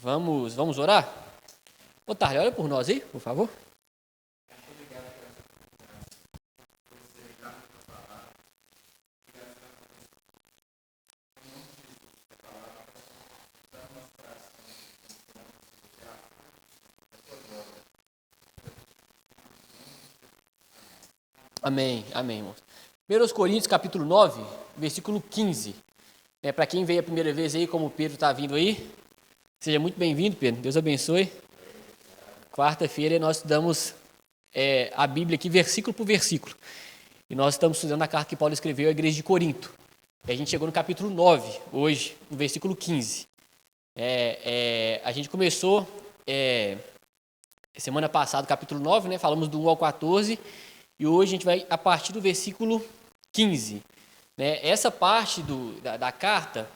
Vamos orar? Ô, Tarly, olha por nós aí, por favor. Amém, irmãos. 1 Coríntios, capítulo 9, versículo 15. Para quem veio a primeira vez aí, como o Pedro está vindo aí, seja muito bem-vindo, Pedro. Deus abençoe. Quarta-feira nós estudamos a Bíblia aqui, versículo por versículo. E nós estamos estudando a carta que Paulo escreveu à igreja de Corinto. E a gente chegou no capítulo 9, hoje, no versículo 15. A gente começou semana passada o capítulo 9, né? Falamos do 1 ao 14. E hoje a gente vai a partir do versículo 15. Né? Essa parte da carta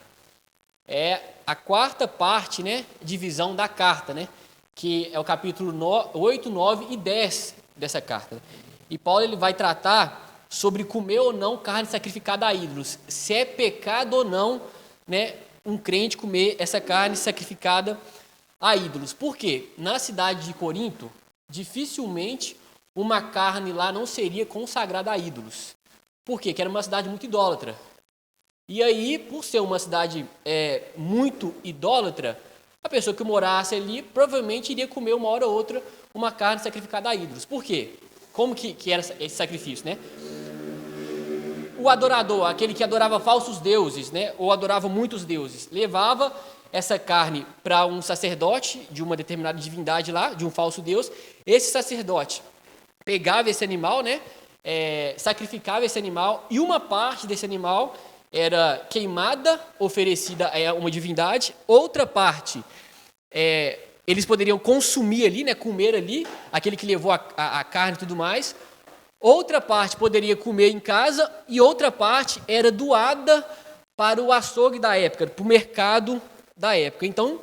é a quarta parte, né, divisão da carta, né, que é o capítulo 8, 9 e 10 dessa carta. E Paulo ele vai tratar sobre comer ou não carne sacrificada a ídolos. Se é pecado ou não, né, um crente comer essa carne sacrificada a ídolos. Por quê? Na cidade de Corinto, dificilmente uma carne lá não seria consagrada a ídolos. Por quê? Porque era uma cidade muito idólatra. E aí, por ser uma cidade muito idólatra, a pessoa que morasse ali provavelmente iria comer uma hora ou outra uma carne sacrificada a ídolos. Por quê? Como que era esse sacrifício, né? O adorador, aquele que adorava falsos deuses, né, ou adorava muitos deuses, levava essa carne para um sacerdote de uma determinada divindade lá, de um falso deus. Esse sacerdote pegava esse animal, né, sacrificava esse animal, e uma parte desse animal era queimada, oferecida a uma divindade, outra parte eles poderiam consumir ali, né, comer ali, aquele que levou a carne e tudo mais, outra parte poderia comer em casa, e outra parte era doada para o açougue da época, para o mercado da época. Então,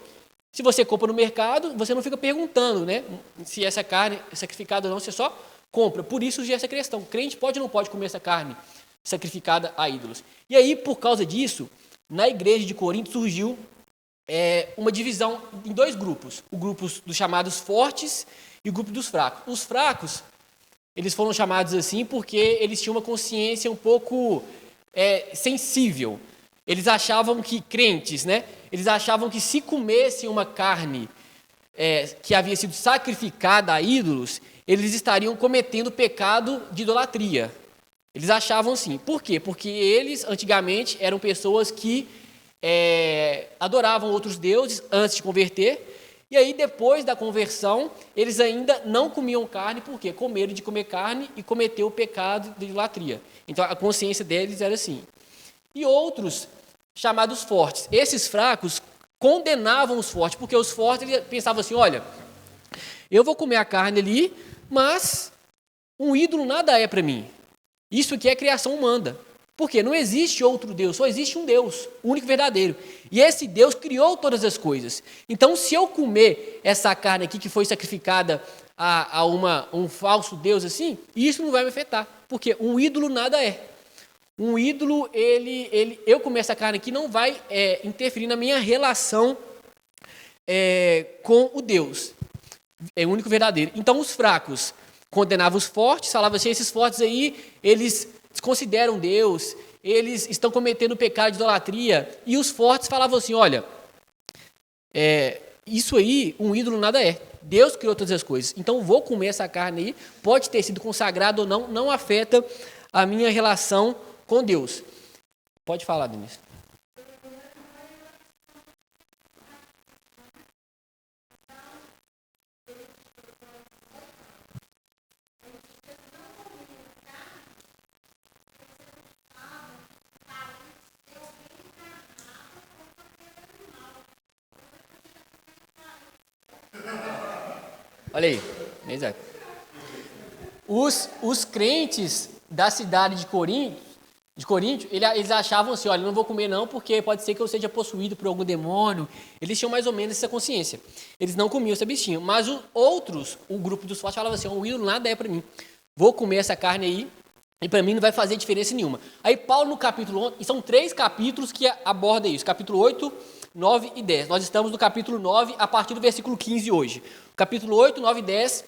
se você compra no mercado, você não fica perguntando, né, se essa carne é sacrificada ou não, você só compra. Por isso surge essa questão: crente pode ou não pode comer essa carne sacrificada a ídolos? E aí, por causa disso, na igreja de Corinto surgiu uma divisão em dois grupos: o grupo dos chamados fortes e o grupo dos fracos. Os fracos, eles foram chamados assim porque eles tinham uma consciência um pouco sensível. Eles achavam que crentes, né? Eles achavam que se comessem uma carne que havia sido sacrificada a ídolos, eles estariam cometendo pecado de idolatria. Eles achavam assim. Por quê? Porque eles, antigamente, eram pessoas que adoravam outros deuses antes de converter, e aí, depois da conversão, eles ainda não comiam carne, porque com medo de comer carne e cometer o pecado de idolatria. Então, a consciência deles era assim. E outros, chamados fortes. Esses fracos condenavam os fortes, porque os fortes eles pensavam assim: olha, eu vou comer a carne ali, mas um ídolo nada é para mim. Isso aqui é criação humana. Porque não existe outro Deus, só existe um Deus, o único verdadeiro. E esse Deus criou todas as coisas. Então, se eu comer essa carne aqui que foi sacrificada a um falso Deus assim, isso não vai me afetar. Porque um ídolo nada é. Um ídolo, eu comer essa carne aqui não vai interferir na minha relação com o Deus. É o único verdadeiro. Então, os fracos condenavam os fortes, falavam assim: esses fortes aí, eles desconsideram Deus, eles estão cometendo pecado de idolatria. E os fortes falavam assim: olha, isso aí, um ídolo nada é. Deus criou todas as coisas. Então, vou comer essa carne aí, pode ter sido consagrado ou não, não afeta a minha relação com Deus. Pode falar, Denise. Olha aí, exato. Os crentes da cidade de Corinto, eles achavam assim: olha, não vou comer não, porque pode ser que eu seja possuído por algum demônio. Eles tinham mais ou menos essa consciência. Eles não comiam, se abstinham. Mas o grupo dos fortes falava assim: o ídolo nada é para mim. Vou comer essa carne aí, e para mim não vai fazer diferença nenhuma. Aí Paulo, no capítulo 11, e são 3 capítulos que abordam isso. Capítulo 8, 9 e 10. Nós estamos no capítulo 9, a partir do versículo 15 hoje. Capítulo 8, 9 e 10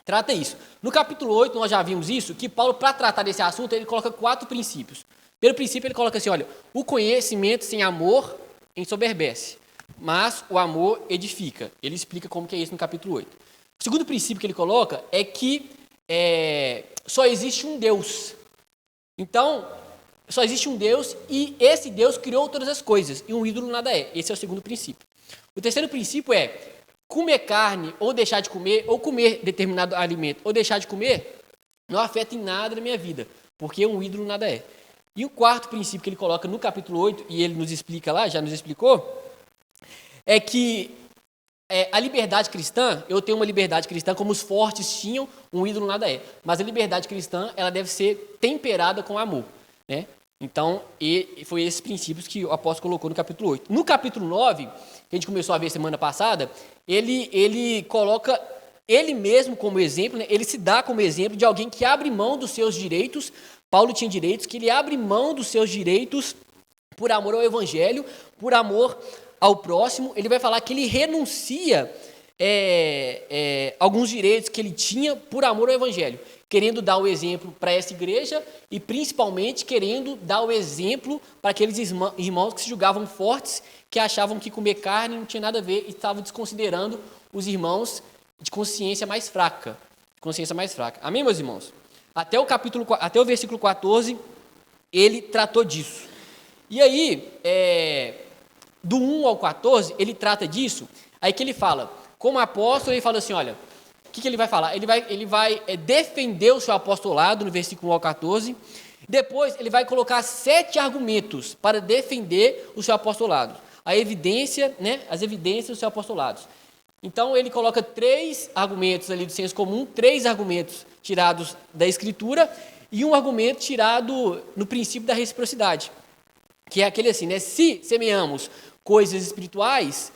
trata isso. No capítulo 8, nós já vimos isso, que Paulo, para tratar desse assunto, ele coloca 4 princípios. Pelo princípio, ele coloca assim, olha, o conhecimento sem amor ensoberbece, mas o amor edifica. Ele explica como que é isso no capítulo 8. O segundo princípio que ele coloca é que só existe um Deus. Então, só existe um Deus e esse Deus criou todas as coisas e um ídolo nada é. Esse é o segundo princípio. O terceiro princípio é comer carne ou deixar de comer, ou comer determinado alimento ou deixar de comer, não afeta em nada na minha vida, porque um ídolo nada é. E o quarto princípio que ele coloca no capítulo 8, e ele nos explica lá, já nos explicou, é que a liberdade cristã, eu tenho uma liberdade cristã como os fortes tinham, um ídolo nada é. Mas a liberdade cristã, ela deve ser temperada com amor, né? Então, foi esses princípios que o apóstolo colocou no capítulo 8. No capítulo 9, que a gente começou a ver semana passada, ele coloca ele mesmo como exemplo, né? Ele se dá como exemplo de alguém que abre mão dos seus direitos. Paulo tinha direitos, que ele abre mão dos seus direitos por amor ao evangelho, por amor ao próximo. Ele vai falar que ele renuncia alguns direitos que ele tinha por amor ao evangelho, querendo dar o exemplo para essa igreja e principalmente querendo dar o exemplo para aqueles irmãos que se julgavam fortes, que achavam que comer carne não tinha nada a ver e estavam desconsiderando os irmãos de consciência mais fraca. Amém, meus irmãos? Até o versículo 14, ele tratou disso. E aí, do 1 ao 14, ele trata disso, aí que ele fala, como apóstolo, ele fala assim, olha, o que ele vai falar? Ele vai defender o seu apostolado, no versículo 1 ao 14, depois ele vai colocar 7 argumentos para defender o seu apostolado, as evidências do seu apostolado. Então, ele coloca 3 argumentos ali do senso comum, 3 argumentos tirados da Escritura e um argumento tirado no princípio da reciprocidade, que é aquele assim, né? Se semeamos coisas espirituais,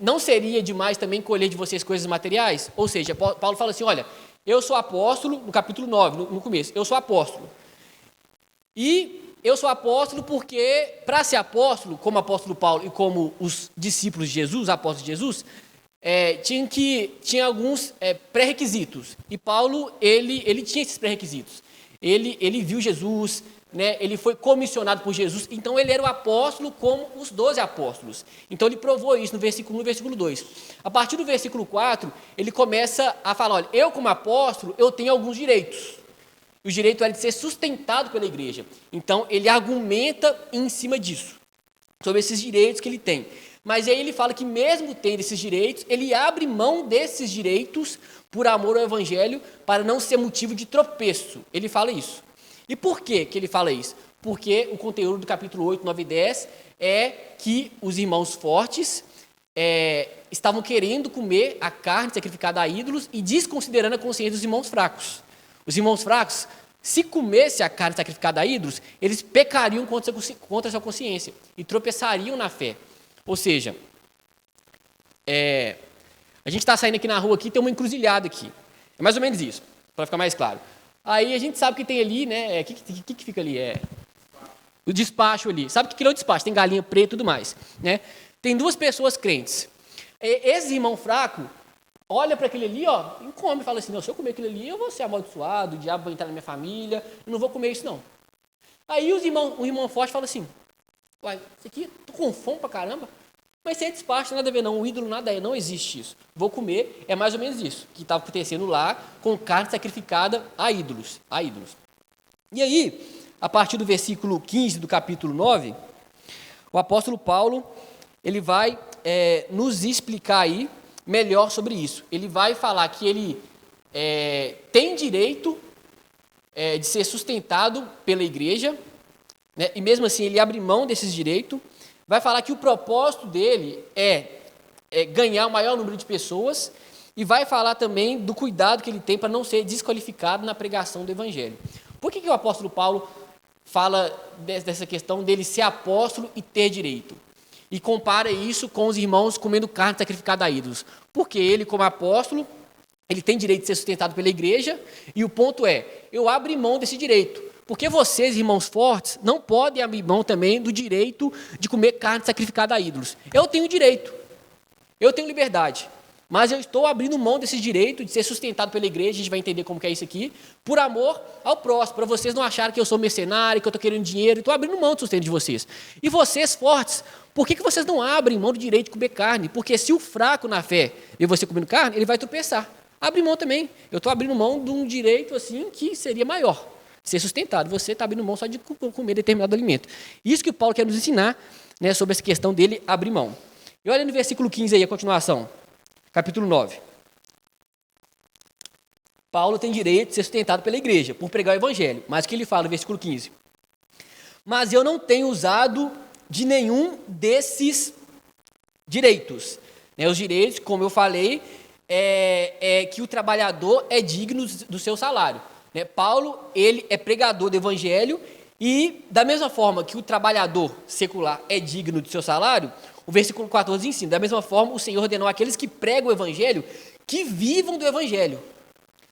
não seria demais também colher de vocês coisas materiais? Ou seja, Paulo fala assim, olha, eu sou apóstolo, no capítulo 9, no começo, eu sou apóstolo. E eu sou apóstolo porque, para ser apóstolo, como apóstolo Paulo e como os discípulos de Jesus, apóstolos de Jesus, tinha alguns pré-requisitos. E Paulo, ele tinha esses pré-requisitos. Ele viu Jesus, né, ele foi comissionado por Jesus, então ele era o apóstolo como os 12 apóstolos. Então ele provou isso no versículo 1 e no versículo 2. A partir do versículo 4, ele começa a falar, olha, eu como apóstolo, eu tenho alguns direitos. O direito era de ser sustentado pela igreja. Então, ele argumenta em cima disso, sobre esses direitos que ele tem. Mas aí ele fala que mesmo tendo esses direitos, ele abre mão desses direitos por amor ao evangelho, para não ser motivo de tropeço. Ele fala isso. E por que ele fala isso? Porque o conteúdo do capítulo 8, 9 e 10 é que os irmãos fortes estavam querendo comer a carne sacrificada a ídolos e desconsiderando a consciência dos irmãos fracos. Os irmãos fracos, se comesse a carne sacrificada a ídolos, eles pecariam contra a sua consciência e tropeçariam na fé. Ou seja, a gente está saindo aqui na rua, aqui, tem uma encruzilhada aqui. É mais ou menos isso, para ficar mais claro. Aí a gente sabe que tem ali, né? O que fica ali? O despacho ali. Sabe o que é o despacho? Tem galinha preta e tudo mais. Né? Tem 2 pessoas crentes. Esse irmão fraco olha para aquele ali, ó, e come, fala assim, não, se eu comer aquilo ali, eu vou ser amaldiçoado, o diabo vai entrar na minha família, eu não vou comer isso, não. Aí o irmão forte fala assim, uai, isso aqui, tô com fome pra caramba, mas isso é despacho, não tem nada a ver não, o ídolo nada é, não existe isso. Vou comer, é mais ou menos isso, que estava acontecendo lá, com carne sacrificada a ídolos. E aí, a partir do versículo 15 do capítulo 9, o apóstolo Paulo, ele vai nos explicar aí, melhor sobre isso. Ele vai falar que ele tem direito de ser sustentado pela igreja, né? E mesmo assim ele abre mão desses direitos. Vai falar que o propósito dele é ganhar o maior número de pessoas e vai falar também do cuidado que ele tem para não ser desqualificado na pregação do evangelho. Por que o apóstolo Paulo fala dessa questão dele ser apóstolo e ter direito? E compara isso com os irmãos comendo carne sacrificada a ídolos. Porque ele, como apóstolo, ele tem direito de ser sustentado pela igreja, e o ponto é, eu abro mão desse direito, Porque vocês, irmãos fortes, não podem abrir mão também do direito de comer carne sacrificada a ídolos. Eu tenho direito, eu tenho liberdade, mas eu estou abrindo mão desse direito de ser sustentado pela igreja, a gente vai entender como que é isso aqui, por amor ao próximo, para vocês não acharem que eu sou mercenário, que eu estou querendo dinheiro, estou abrindo mão do sustento de vocês. E vocês fortes, por que vocês não abrem mão do direito de comer carne? Porque se o fraco na fé vê você comendo carne, ele vai tropeçar. Abre mão também. Eu estou abrindo mão de um direito assim que seria maior, ser sustentado. Você está abrindo mão só de comer determinado alimento. Isso que Paulo quer nos ensinar, né, sobre essa questão dele abrir mão. E olha no versículo 15 aí, a continuação. Capítulo 9. Paulo tem direito de ser sustentado pela igreja, por pregar o evangelho. Mas o que ele fala no versículo 15? Mas eu não tenho usado de nenhum desses direitos. Né, os direitos, como eu falei, é que o trabalhador é digno do seu salário. Né, Paulo, ele é pregador do evangelho e, da mesma forma que o trabalhador secular é digno do seu salário, o versículo 14 ensina, da mesma forma, o Senhor ordenou àqueles que pregam o evangelho que vivam do evangelho.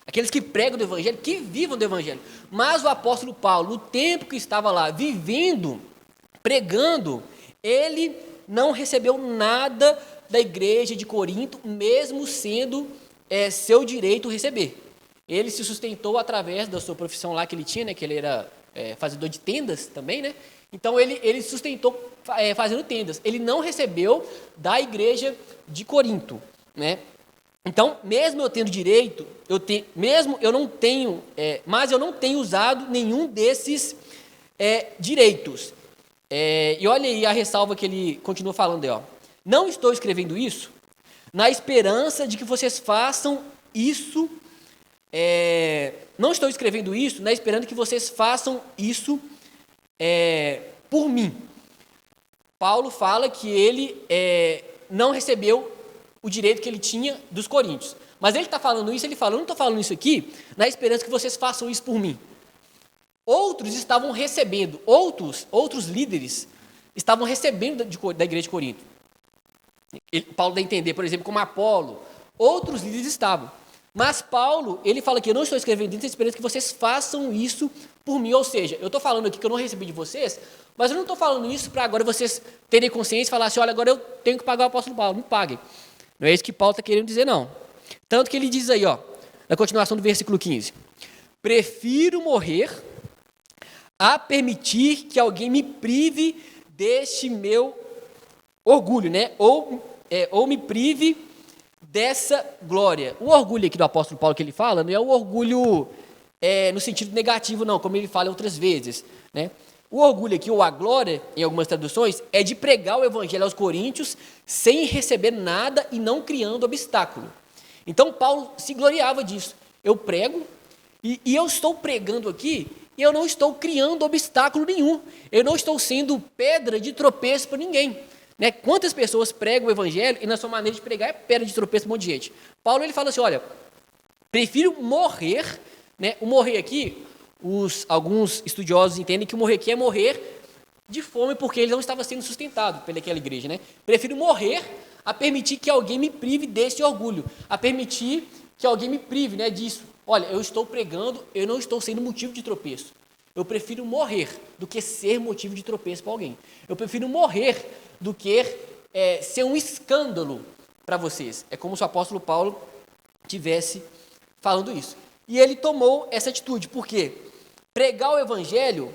Aqueles que pregam do evangelho, que vivam do evangelho. Mas o apóstolo Paulo, no tempo que estava lá, vivendo, pregando, ele não recebeu nada da igreja de Corinto, mesmo sendo seu direito receber. Ele se sustentou através da sua profissão lá que ele tinha, né, que ele era fazedor de tendas também, né? Então ele sustentou fazendo tendas. Ele não recebeu da igreja de Corinto, né? Então, mesmo eu tendo direito, mas eu não tenho usado nenhum desses direitos. E olha aí a ressalva que ele continua falando aí, ó. Não estou escrevendo isso na esperança de que vocês façam isso. Não estou escrevendo isso na esperança que vocês façam isso por mim. Paulo fala que ele não recebeu o direito que ele tinha dos coríntios. Mas ele está falando isso, ele fala, eu não estou falando isso aqui na esperança que vocês façam isso por mim. Outros estavam recebendo, outros líderes estavam recebendo da igreja de Corinto. Paulo dá a entender, por exemplo, como Apolo, outros líderes estavam. Mas Paulo, ele fala que eu não estou escrevendo isso na esperança que vocês façam isso por mim. Ou seja, eu estou falando aqui que eu não recebi de vocês, mas eu não estou falando isso para agora vocês terem consciência e falar assim, olha, agora eu tenho que pagar o apóstolo Paulo, me paguem. Não é isso que Paulo está querendo dizer, não. Tanto que ele diz aí, ó, na continuação do versículo 15, prefiro morrer a permitir que alguém me prive deste meu orgulho, né? Ou me prive dessa glória. O orgulho aqui do apóstolo Paulo que ele fala, não é o orgulho no sentido negativo, não, como ele fala outras vezes, né? O orgulho aqui, ou a glória, em algumas traduções, é de pregar o evangelho aos coríntios sem receber nada e não criando obstáculo. Então, Paulo se gloriava disso. Eu prego, e eu estou pregando aqui, e eu não estou criando obstáculo nenhum. Eu não estou sendo pedra de tropeço para ninguém. Né? Quantas pessoas pregam o evangelho e na sua maneira de pregar é pedra de tropeço para um monte de gente. Paulo ele fala assim, olha, prefiro morrer, né? O morrer aqui, alguns estudiosos entendem que o morrer aqui é morrer de fome porque ele não estava sendo sustentado pelaquela igreja. Né? Prefiro morrer a permitir que alguém me prive desse orgulho, a permitir que alguém me prive, né, disso. Olha, eu estou pregando, eu não estou sendo motivo de tropeço. Eu prefiro morrer do que ser motivo de tropeço para alguém. Eu prefiro morrer do que ser um escândalo para vocês. É como se o apóstolo Paulo tivesse falando isso. E ele tomou essa atitude, porque pregar o evangelho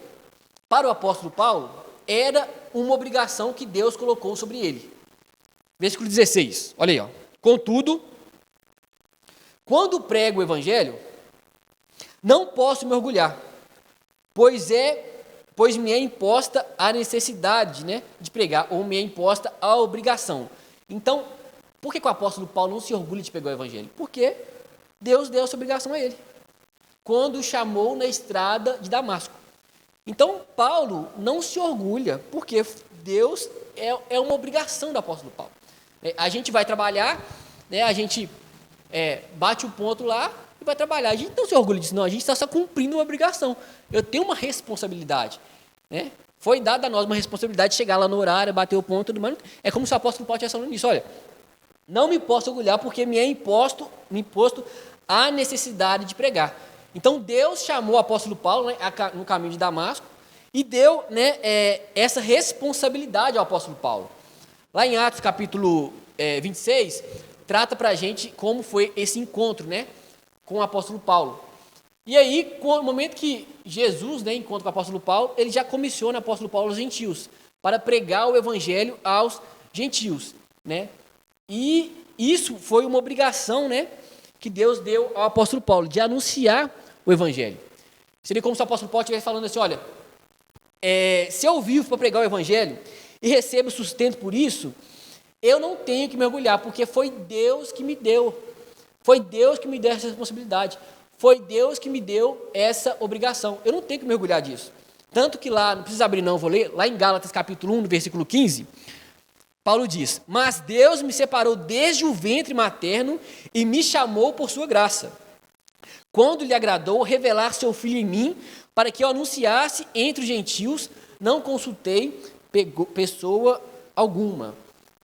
para o apóstolo Paulo era uma obrigação que Deus colocou sobre ele. Versículo 16, olha aí, ó. Contudo, quando prego o evangelho, não posso me orgulhar, pois me é imposta a necessidade, né, de pregar, ou me é imposta a obrigação. Então, por que o apóstolo Paulo não se orgulha de pregar o evangelho? Porque Deus deu essa obrigação a ele, quando o chamou na estrada de Damasco. Então, Paulo não se orgulha, porque Deus é uma obrigação do apóstolo Paulo. A gente vai trabalhar, né, a gente bate o ponto lá e vai trabalhar. A gente não se orgulha disso, não, a gente está só cumprindo uma obrigação. Eu tenho uma responsabilidade. Né? Foi dada a nós uma responsabilidade de chegar lá no horário, bater o ponto, tudo mais. É como se o apóstolo Paulo estivesse falando nisso. Olha, não me posso orgulhar porque me é imposto a necessidade de pregar. Então Deus chamou o apóstolo Paulo, né, no caminho de Damasco e deu, né, essa responsabilidade ao apóstolo Paulo. Lá em Atos capítulo 26, trata para a gente como foi esse encontro, né, com o apóstolo Paulo. E aí, no momento que Jesus, né, encontra com o apóstolo Paulo, ele já comissiona o apóstolo Paulo aos gentios, para pregar o evangelho aos gentios, né? E isso foi uma obrigação, né, que Deus deu ao apóstolo Paulo, de anunciar o evangelho. Seria como se o apóstolo Paulo estivesse falando assim, olha, se eu vivo para pregar o evangelho e recebo sustento por isso, eu não tenho que me orgulhar, porque foi Deus que me deu. Foi Deus que me deu essa responsabilidade. Foi Deus que me deu essa obrigação. Eu não tenho que me orgulhar disso. Tanto que lá, não precisa abrir não, vou ler, lá em Gálatas capítulo 1, no versículo 15, Paulo diz, mas Deus me separou desde o ventre materno e me chamou por sua graça, quando lhe agradou revelar seu Filho em mim, para que eu anunciasse entre os gentios, não consultei pessoa alguma.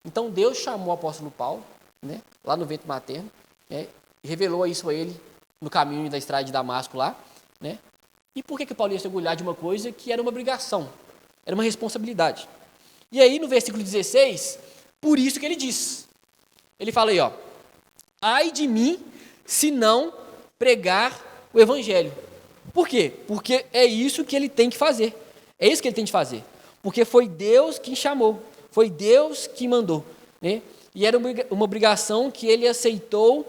Então Deus chamou o apóstolo Paulo, né, lá no ventre materno, né, e revelou isso a ele no caminho da estrada de Damasco lá, né? E por que Paulo ia se orgulhar de uma coisa que era uma obrigação, era uma responsabilidade? E aí no versículo 16, por isso que ele diz, ele fala aí, ó, ai de mim se não pregar o evangelho. Por quê? Porque é isso que ele tem que fazer, é isso que ele tem de fazer, porque foi Deus quem chamou, foi Deus que mandou, né? E era uma obrigação que ele aceitou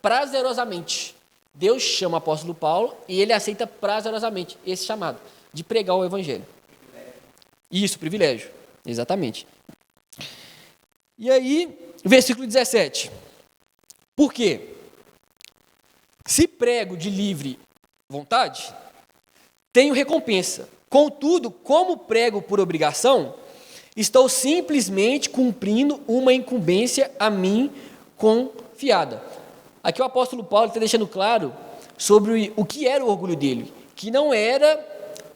prazerosamente. Deus chama o apóstolo Paulo e ele aceita prazerosamente esse chamado de pregar o evangelho. Isso, privilégio, exatamente. E aí, versículo 17. Por quê? Se prego de livre vontade, tenho recompensa. Contudo, como prego por obrigação, estou simplesmente cumprindo uma incumbência a mim confiada. Aqui o apóstolo Paulo está deixando claro sobre o que era o orgulho dele, que não era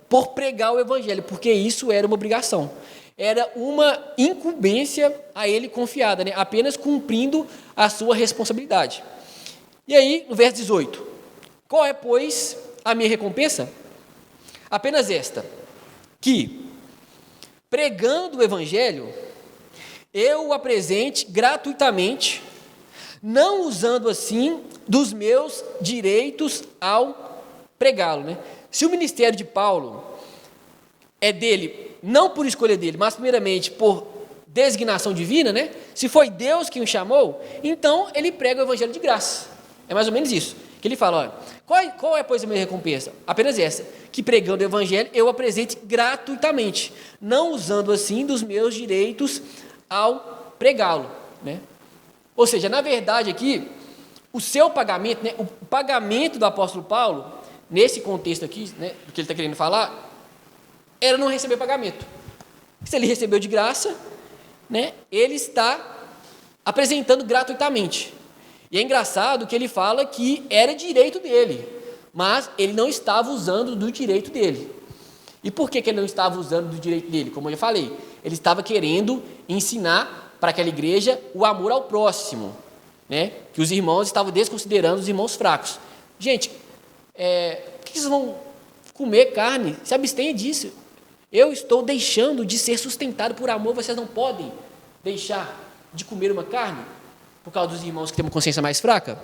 por pregar o evangelho, porque isso era uma obrigação. Era uma incumbência a ele confiada, né? Apenas cumprindo a sua responsabilidade. E aí, no verso 18, qual é, pois, a minha recompensa? Apenas esta, que, pregando o evangelho, eu o apresente gratuitamente, não usando assim dos meus direitos ao pregá-lo, né? Se o ministério de Paulo é dele, não por escolha dele, mas primeiramente por designação divina, né? Se foi Deus quem o chamou, então ele prega o evangelho de graça. É mais ou menos isso que ele fala, olha, qual é, pois, a minha recompensa? Apenas essa, que pregando o evangelho eu apresente gratuitamente, não usando assim dos meus direitos ao pregá-lo, né? Ou seja, na verdade aqui, o seu pagamento, né, o pagamento do apóstolo Paulo, nesse contexto aqui, né, do que ele está querendo falar, era não receber pagamento. Se ele recebeu de graça, né, ele está apresentando gratuitamente. E é engraçado que ele fala que era direito dele, mas ele não estava usando do direito dele. E por que ele não estava usando do direito dele? Como eu já falei, ele estava querendo ensinar para aquela igreja o amor ao próximo, né? Que os irmãos estavam desconsiderando os irmãos fracos. Gente, por que vocês vão comer carne? Se abstenha disso. Eu estou deixando de ser sustentado por amor, vocês não podem deixar de comer uma carne por causa dos irmãos que têm uma consciência mais fraca?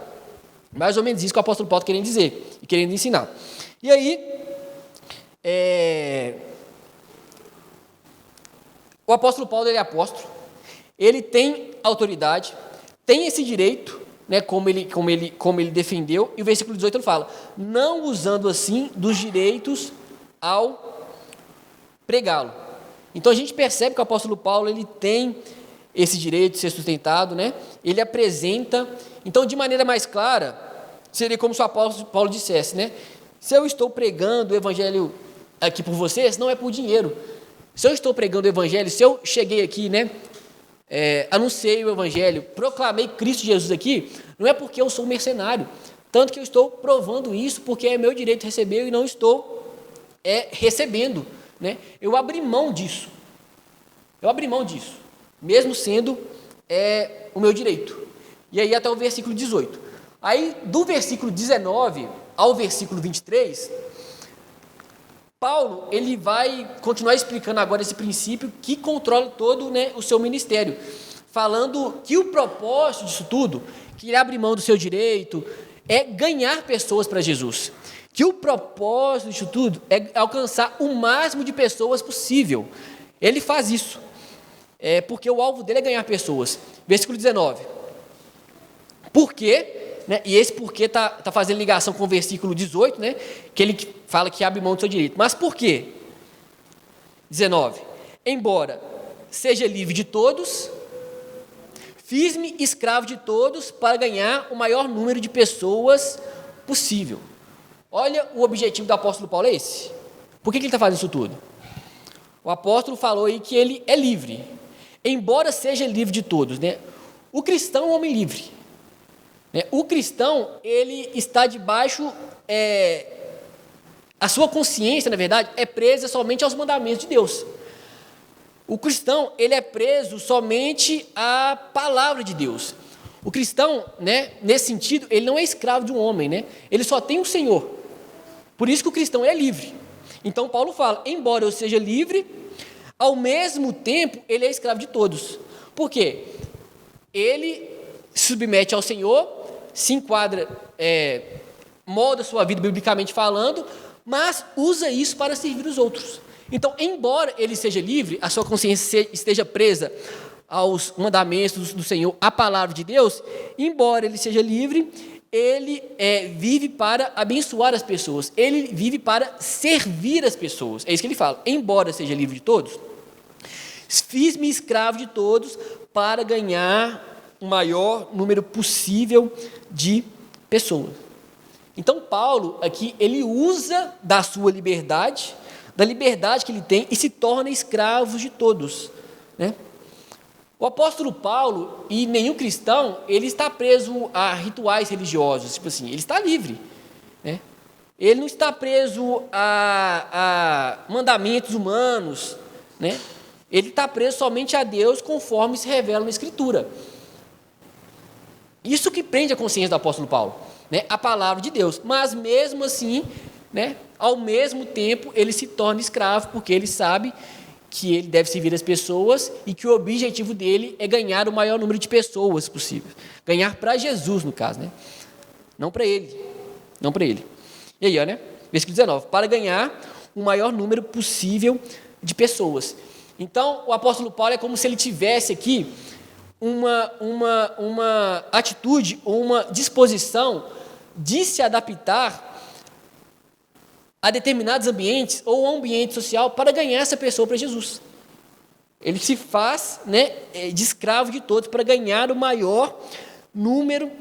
Mais ou menos isso que o apóstolo Paulo está querendo dizer e querendo ensinar. E aí, o apóstolo Paulo, ele é apóstolo, ele tem autoridade, tem esse direito, né, como ele defendeu, e o versículo 18 ele fala, não usando assim dos direitos ao pregá-lo. Então a gente percebe que o apóstolo Paulo ele tem esse direito de ser sustentado, né? Ele apresenta, então de maneira mais clara, seria como se o apóstolo Paulo dissesse, né? Se eu estou pregando o evangelho aqui por vocês, não é por dinheiro. Se eu estou pregando o evangelho, se eu cheguei aqui, né? Anunciei o evangelho, proclamei Cristo Jesus aqui, não é porque eu sou um mercenário, tanto que eu estou provando isso porque é meu direito receber e não estou recebendo, né? Eu abri mão disso, mesmo sendo o meu direito. E aí até o versículo 18, Aí, do versículo 19 ao versículo 23, Paulo ele vai continuar explicando agora esse princípio que controla todo, né, o seu ministério, falando que o propósito disso tudo, que ele abre mão do seu direito, é ganhar pessoas para Jesus. Que o propósito disso tudo é alcançar o máximo de pessoas possível. Ele faz isso, porque o alvo dele é ganhar pessoas. Versículo 19. Por quê? Né? E esse porquê está fazendo ligação com o versículo 18, né? Que ele fala que abre mão do seu direito. Mas por quê? 19. Embora seja livre de todos, fiz-me escravo de todos para ganhar o maior número de pessoas possível. Olha o objetivo do apóstolo Paulo é esse. Por que ele está fazendo isso tudo? O apóstolo falou aí que ele é livre, embora seja livre de todos, né? O cristão é um homem livre. O cristão, ele está debaixo, a sua consciência, na verdade, é presa somente aos mandamentos de Deus. O cristão, ele é preso somente à palavra de Deus. O cristão, né, nesse sentido, ele não é escravo de um homem, né? Ele só tem um Senhor. Por isso que o cristão é livre. Então, Paulo fala, embora eu seja livre, ao mesmo tempo, ele é escravo de todos. Por quê? Ele se submete ao Senhor, se enquadra, molda sua vida biblicamente falando, mas usa isso para servir os outros. Então, embora ele seja livre, a sua consciência esteja presa aos mandamentos do Senhor, à palavra de Deus, embora ele seja livre, ele vive para abençoar as pessoas, ele vive para servir as pessoas. É isso que ele fala, embora seja livre de todos, fiz-me escravo de todos para ganhar o maior número possível de pessoas. Então, Paulo, aqui, ele usa da sua liberdade, da liberdade que ele tem, e se torna escravo de todos, né? O apóstolo Paulo, e nenhum cristão, ele está preso a rituais religiosos, tipo assim, ele está livre, né? Ele não está preso a mandamentos humanos, né? Ele está preso somente a Deus, conforme se revela na Escritura. Isso que prende a consciência do apóstolo Paulo, né? A palavra de Deus. Mas mesmo assim, né, ao mesmo tempo, ele se torna escravo, porque ele sabe que ele deve servir as pessoas e que o objetivo dele é ganhar o maior número de pessoas possível. Ganhar para Jesus, no caso, né? Não para ele. Não para ele. E aí, ó, né? Versículo 19. Para ganhar o maior número possível de pessoas. Então, o apóstolo Paulo é como se ele tivesse aqui uma atitude ou uma disposição de se adaptar a determinados ambientes ou a um ambiente social para ganhar essa pessoa para Jesus. Ele se faz, né, de escravo de todos para ganhar o maior número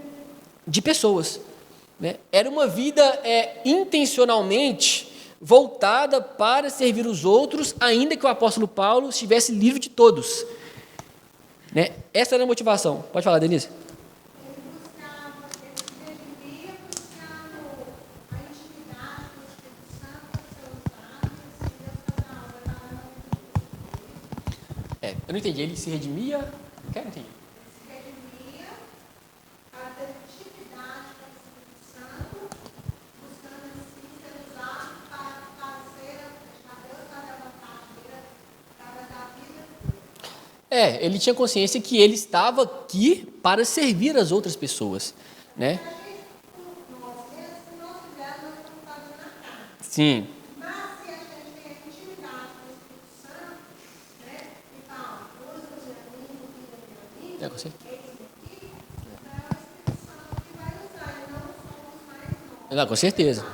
de pessoas, né? Era uma vida intencionalmente voltada para servir os outros, ainda que o apóstolo Paulo estivesse livre de todos, né? Essa era a motivação. Pode falar, Denise. Eu não entendi. Ele se redimia? Não entendi. Se redimia para ter intimidade com o Espírito Santo, buscando assim ser usado para fazer a Deus fazer a vontade dele através da vida. Ele tinha consciência que ele estava aqui para servir as outras pessoas, né? Sim. Com certeza. Não, com certeza.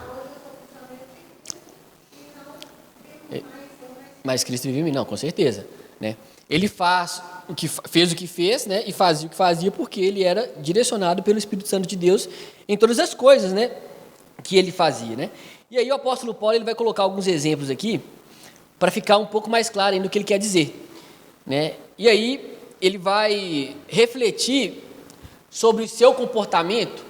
Mas Cristo vive em mim, não, com certeza, né? Ele fez o que fez, né? E fazia o que fazia porque ele era direcionado pelo Espírito Santo de Deus em todas as coisas, né, que ele fazia, né? E aí o apóstolo Paulo ele vai colocar alguns exemplos aqui para ficar um pouco mais claro ainda o que ele quer dizer, né? E aí ele vai refletir sobre o seu comportamento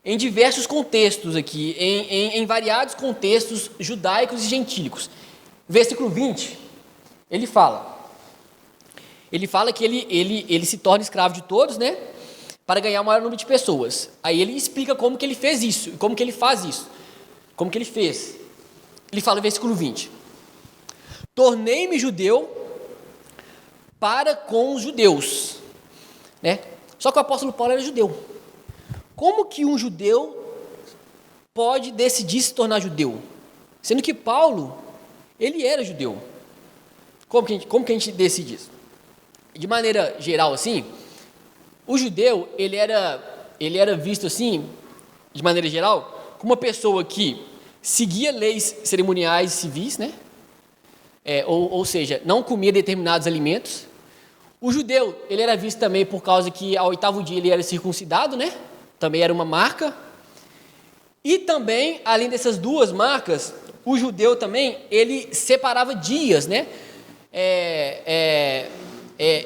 em diversos contextos aqui, em variados contextos judaicos e gentílicos. Versículo 20, ele fala que ele se torna escravo de todos, né? para ganhar o maior número de pessoas. Aí ele explica como que ele fez isso, e como que ele faz isso, como que ele fez. Ele fala no versículo 20: tornei-me judeu para com os judeus, né? Só que o apóstolo Paulo era judeu. Como que um judeu pode decidir se tornar judeu? Sendo que Paulo, ele era judeu. Como que a gente decide isso? De maneira geral, assim, o judeu, ele era visto assim, de maneira geral, como uma pessoa que seguia leis cerimoniais e civis, né? Ou seja, não comia determinados alimentos. O judeu, ele era visto também por causa que ao 8º dia ele era circuncidado, né? Também era uma marca. E também, além dessas duas marcas, o judeu também, ele separava dias, né?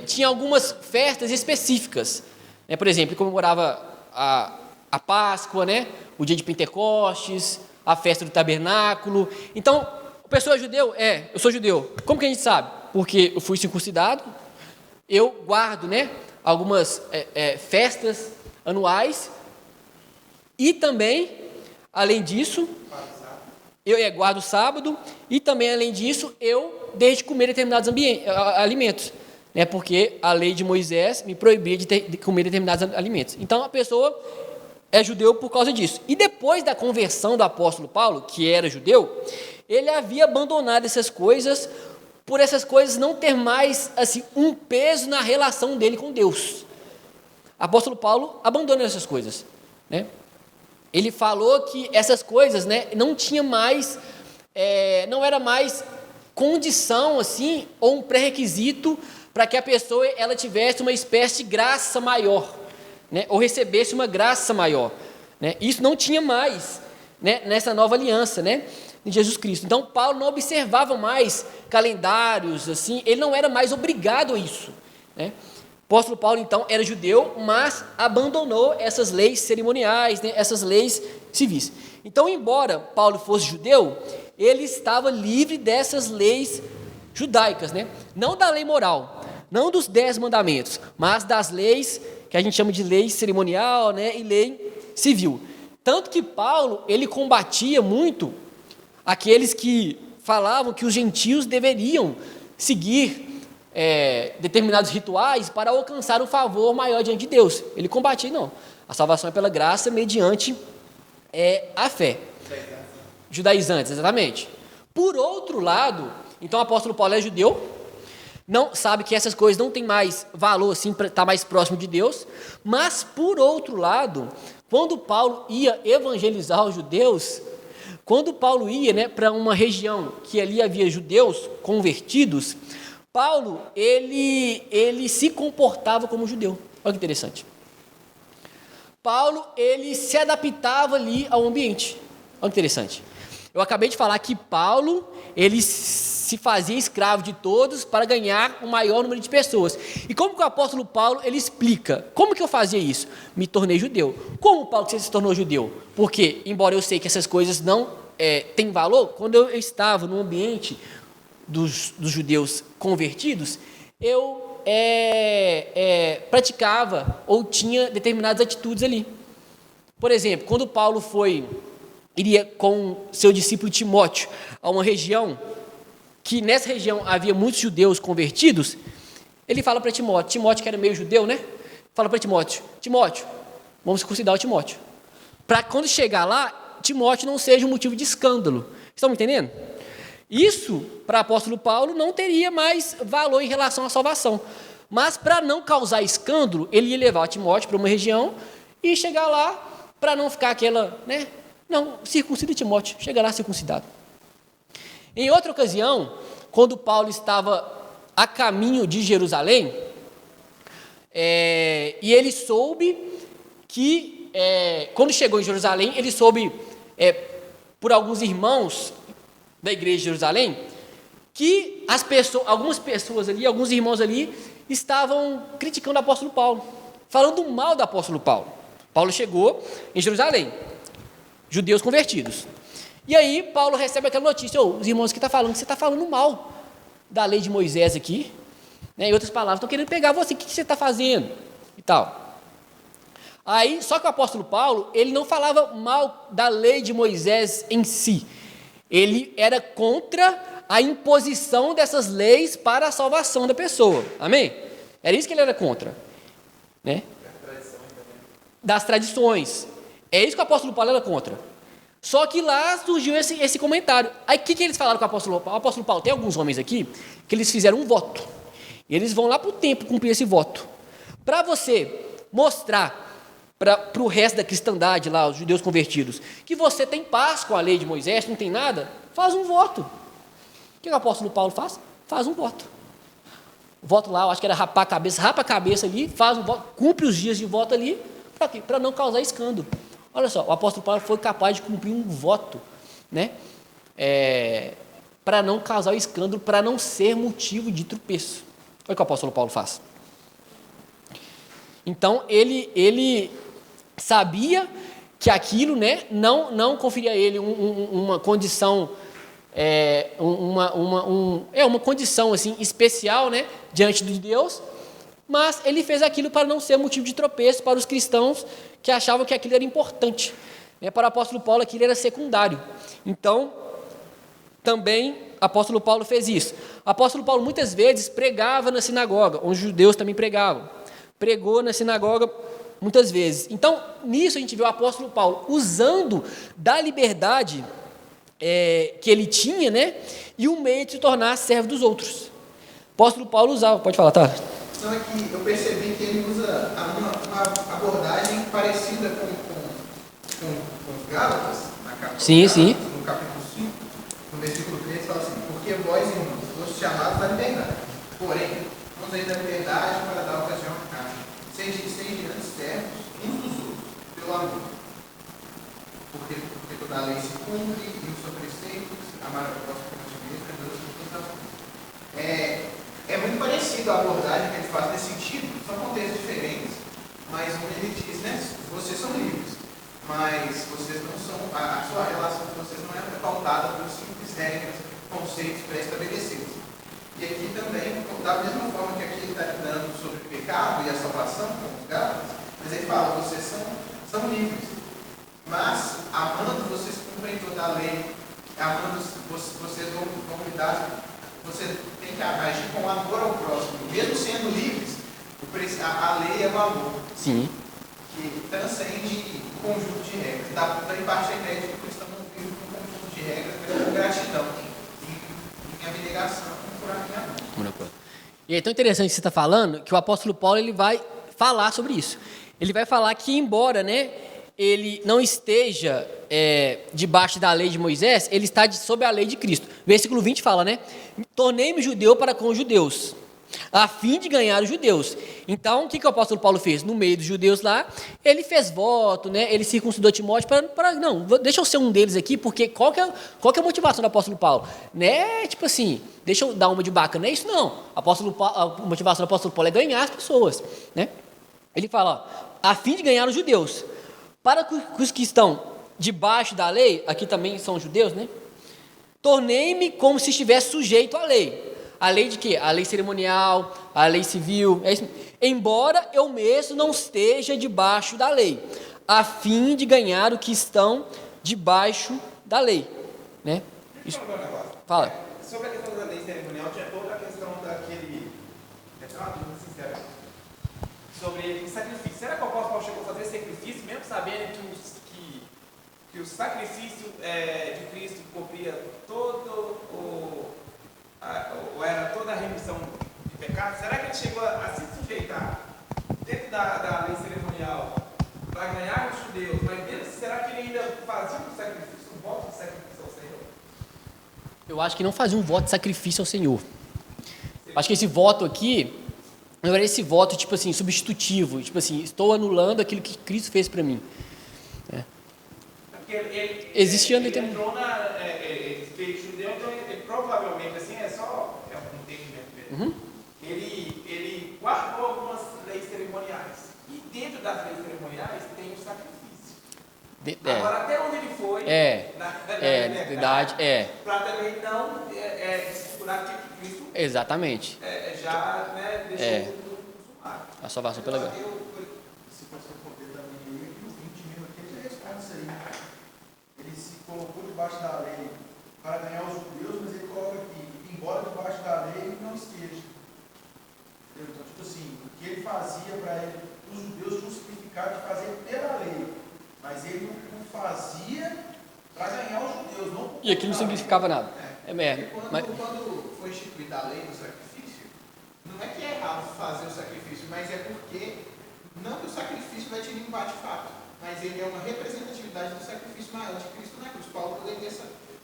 Tinha algumas festas específicas, né? Por exemplo, ele comemorava a Páscoa, né? O dia de Pentecostes, a festa do tabernáculo. Então, a pessoa é judeu? Eu sou judeu. Como que a gente sabe? Porque eu fui circuncidado, eu guardo, né, algumas festas anuais, e também, além disso, eu guardo o sábado, e também, além disso, eu deixo de comer determinados alimentos, né, porque a lei de Moisés me proibia de comer determinados alimentos. Então, a pessoa é judeu por causa disso. E depois da conversão do apóstolo Paulo, que era judeu, ele havia abandonado essas coisas, por essas coisas não ter mais assim, um peso na relação dele com Deus. O apóstolo Paulo abandonou essas coisas, né? Ele falou que essas coisas, né, não tinha mais, não era mais condição assim, ou um pré-requisito para que a pessoa ela tivesse uma espécie de graça maior, né, ou recebesse uma graça maior, né? Isso não tinha mais, né, nessa nova aliança, né, em Jesus Cristo. Então Paulo não observava mais calendários, assim, ele não era mais obrigado a isso, né? O apóstolo Paulo então era judeu, mas abandonou essas leis cerimoniais, né, essas leis civis. Então, embora Paulo fosse judeu, ele estava livre dessas leis judaicas, né? Não da lei moral, não dos 10 mandamentos, mas das leis que a gente chama de lei cerimonial, né, e lei civil. Tanto que Paulo, ele combatia muito aqueles que falavam que os gentios deveriam seguir determinados rituais para alcançar um favor maior diante de Deus. Ele combatia, não. A salvação é pela graça mediante a fé. Judaizantes, exatamente. Por outro lado, então o apóstolo Paulo é judeu, não sabe que essas coisas não têm mais valor assim para estar mais próximo de Deus, mas por outro lado, quando Paulo ia evangelizar os judeus, quando Paulo ia, né, para uma região que ali havia judeus convertidos, Paulo, ele se comportava como judeu. Olha que interessante. Paulo, ele se adaptava ali ao ambiente. Olha que interessante. Eu acabei de falar que Paulo, ele se fazia escravo de todos para ganhar o maior número de pessoas. E como que o apóstolo Paulo, ele explica? Como que eu fazia isso? Me tornei judeu. Como, Paulo, que você se tornou judeu? Porque, embora eu sei que essas coisas não têm valor, quando eu estava no ambiente dos judeus convertidos, eu praticava ou tinha determinadas atitudes ali. Por exemplo, quando Paulo iria com seu discípulo Timóteo a uma região, que nessa região havia muitos judeus convertidos, ele fala para Timóteo que era meio judeu, né? Fala para Timóteo, vamos circuncidar o Timóteo. Para quando chegar lá, Timóteo não seja um motivo de escândalo. Estão me entendendo? Isso, para o apóstolo Paulo, não teria mais valor em relação à salvação. Mas, para não causar escândalo, ele ia levar Timóteo para uma região e chegar lá, para não ficar aquela, né? Não, circuncida Timóteo, chega lá circuncidado. Em outra ocasião, quando Paulo estava a caminho de Jerusalém, e ele soube que, quando chegou em Jerusalém, ele soube, por alguns irmãos da igreja de Jerusalém, que algumas pessoas ali, alguns irmãos ali, estavam criticando o apóstolo Paulo, falando mal do apóstolo Paulo. Paulo chegou em Jerusalém, judeus convertidos. E aí Paulo recebe aquela notícia, os irmãos que estão falando que você está falando mal da lei de Moisés aqui, né? Em outras palavras, estão querendo pegar você, o que você está fazendo? E tal. Aí, só que o apóstolo Paulo, ele não falava mal da lei de Moisés em si. Ele era contra a imposição dessas leis para a salvação da pessoa. Amém? Era isso que ele era contra, né? Das tradições. É isso que o apóstolo Paulo era contra. Só que lá surgiu esse comentário. Aí o que eles falaram com o apóstolo Paulo? O apóstolo Paulo, tem alguns homens aqui que eles fizeram um voto. E eles vão lá para o templo cumprir esse voto. Para você mostrar para o resto da cristandade lá, os judeus convertidos, que você tem paz com a lei de Moisés, não tem nada, faz um voto. O que o apóstolo Paulo faz? Faz um voto. Voto lá, eu acho que era rapa a cabeça ali, faz um voto, cumpre os dias de voto ali, para quê? Para não causar escândalo. Olha só, o apóstolo Paulo foi capaz de cumprir um voto, né? Para não causar escândalo, para não ser motivo de tropeço. Olha o que o apóstolo Paulo faz. Então, ele sabia que aquilo, né, não conferia a ele uma condição, uma condição assim, especial, né, diante de Deus, mas ele fez aquilo para não ser motivo de tropeço para os cristãos que achavam que aquilo era importante. Né? Para o apóstolo Paulo, aquilo era secundário. Então, também o apóstolo Paulo fez isso. O apóstolo Paulo muitas vezes pregava na sinagoga, onde os judeus também pregavam. Pregou na sinagoga muitas vezes. Então, nisso a gente vê o apóstolo Paulo usando da liberdade que ele tinha, né? E o meio de se tornar servo dos outros. O apóstolo Paulo usava, pode falar, tá? Não, é que eu percebi que ele usa uma abordagem parecida com os Gálatas, na capítulo Sim, Gálatas, sim. no capítulo 5, no versículo 3, fala assim: porque vós, irmãos, foste chamados à liberdade, porém, não usei da liberdade para dar ocasião à carne, sejam grandes servos uns dos outros, pelo amor. Porque toda a lei se cumpre, e os seus preceitos, amar a próxima como a ti mesmo, é muito parecido a abordagem que ele faz nesse sentido, são contextos diferentes, mas onde ele diz, né, vocês são livres, mas vocês não são, a sua relação com vocês não é pautada por simples regras, conceitos pré-estabelecidos. E aqui também, da mesma forma que aqui ele está lidando sobre o pecado e a salvação com os Gálatas, mas ele fala, vocês são livres, mas amando vocês cumprem toda a lei, amando vocês vão lidar. Você tem que agir com amor ao próximo, mesmo sendo livres, a lei é o amor. Sim. Que transcende um conjunto de regras. Daí parte a ideia de que o cristão não vive com um conjunto de regras, mas com gratidão, em abnegação, por amor. E é tão interessante que você está falando, que o apóstolo Paulo ele vai falar sobre isso. Ele vai falar que, embora, né, ele não esteja debaixo da lei de Moisés, ele está sob a lei de Cristo. Versículo 20 fala, né? Tornei-me judeu para com os judeus, a fim de ganhar os judeus. Então, o que o apóstolo Paulo fez? No meio dos judeus lá, ele fez voto, né? Ele circuncidou Timóteo para não, deixa eu ser um deles aqui, porque qual que é a motivação do apóstolo Paulo? Né? Tipo assim, deixa eu dar uma de bacana, não é isso não. A motivação do apóstolo Paulo é ganhar as pessoas, né? Ele fala, ó, a fim de ganhar os judeus. Para os que estão debaixo da lei, aqui também são judeus, né? Tornei-me como se estivesse sujeito à lei. A lei de quê? A lei cerimonial, a lei civil. Embora eu mesmo não esteja debaixo da lei, a fim de ganhar o que estão debaixo da lei. Né? Isso. Fala. Sobre a questão da lei cerimonial, tinha toda a questão daquele. Sincera. Sobre o sacrifício. Será que o apóstolo Paulo chegou a fazer sacrifício, mesmo sabendo que o sacrifício de Cristo cobria era toda a remissão de pecados? Será que ele chegou a se sujeitar dentro da lei cerimonial para ganhar os judeus? Mas mesmo, será que ele ainda fazia um sacrifício, um voto de sacrifício ao Senhor? Eu acho que não fazia um voto de sacrifício ao Senhor. Acho que esse voto aqui não era esse voto, tipo assim, substitutivo, tipo assim, estou anulando aquilo que Cristo fez para mim. Existia ele entrou ele fez judeu, então ele provavelmente, assim, só um entendimento mesmo. Uhum. Ele guardou algumas leis cerimoniais. E dentro das leis cerimoniais tem o sacrifício. Agora, até onde ele foi, na verdade, para também não discipular que Cristo exatamente. Já deixou tudo consumado. A salvação pela graça. Se fosse poder também nisso aí. Ele se colocou debaixo da lei para ganhar os judeus, mas ele coloca aqui, embora debaixo da lei ele não esteja. Entendeu? Então, tipo assim, o que ele fazia para ele, os judeus tinham significado de fazer pela lei, mas ele não fazia para ganhar os judeus. Não E aquilo não significava nada. Quando foi instituída a lei do sacrifício, não é que é errado fazer o sacrifício, mas é porque, não que o sacrifício vai te limpar de fato, mas ele é uma representatividade do sacrifício maior de Cristo na cruz. Paulo poderia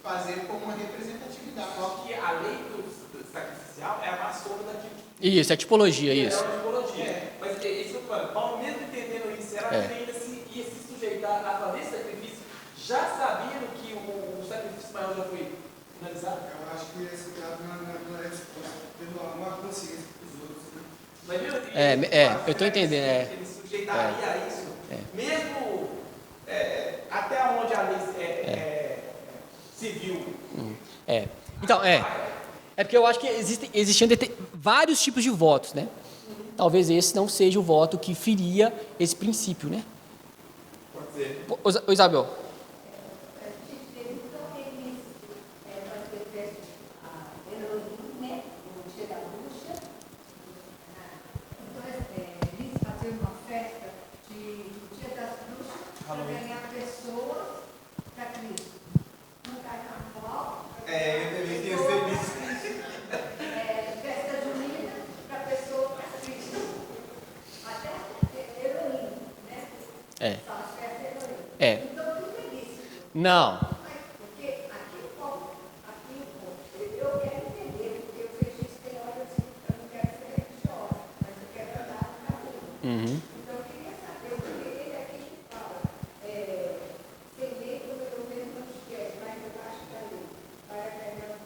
fazer como uma representatividade. Só que a lei do sacrificial é a sombra daquilo que Isso, é tipologia, isso. é uma tipologia. Mas isso, Paulo, mesmo entendendo isso, era que ele ainda ia se sujeitar a fazer esse sacrifício, já sabendo que o sacrifício maior já foi finalizado? Eu acho que esse grado não é resposta, pelo amor consciência para os outros. Né? Mas mesmo eu estou entendendo. Ele sujeitaria a isso, mesmo até onde a lei civil. Então, é porque eu acho que existiam vários tipos de votos, né? Talvez esse não seja o voto que feria esse princípio, né? Pode ser. Ô, Isabel. Eu também tenho serviço. Festa junina para pessoa para Cristo. Até heroína, né? São as festas heroínas. Então, tudo é lícito. Não. Porque aqui o povo, eu quero entender, porque eu vejo isso tem hora assim, eu não quero ser religiosa, mas eu quero andar no caminho. Então, eu queria saber, porque ele aqui fala, sem lei, como eu mesmo não esquece, mas eu acho que a lei, para ganhar o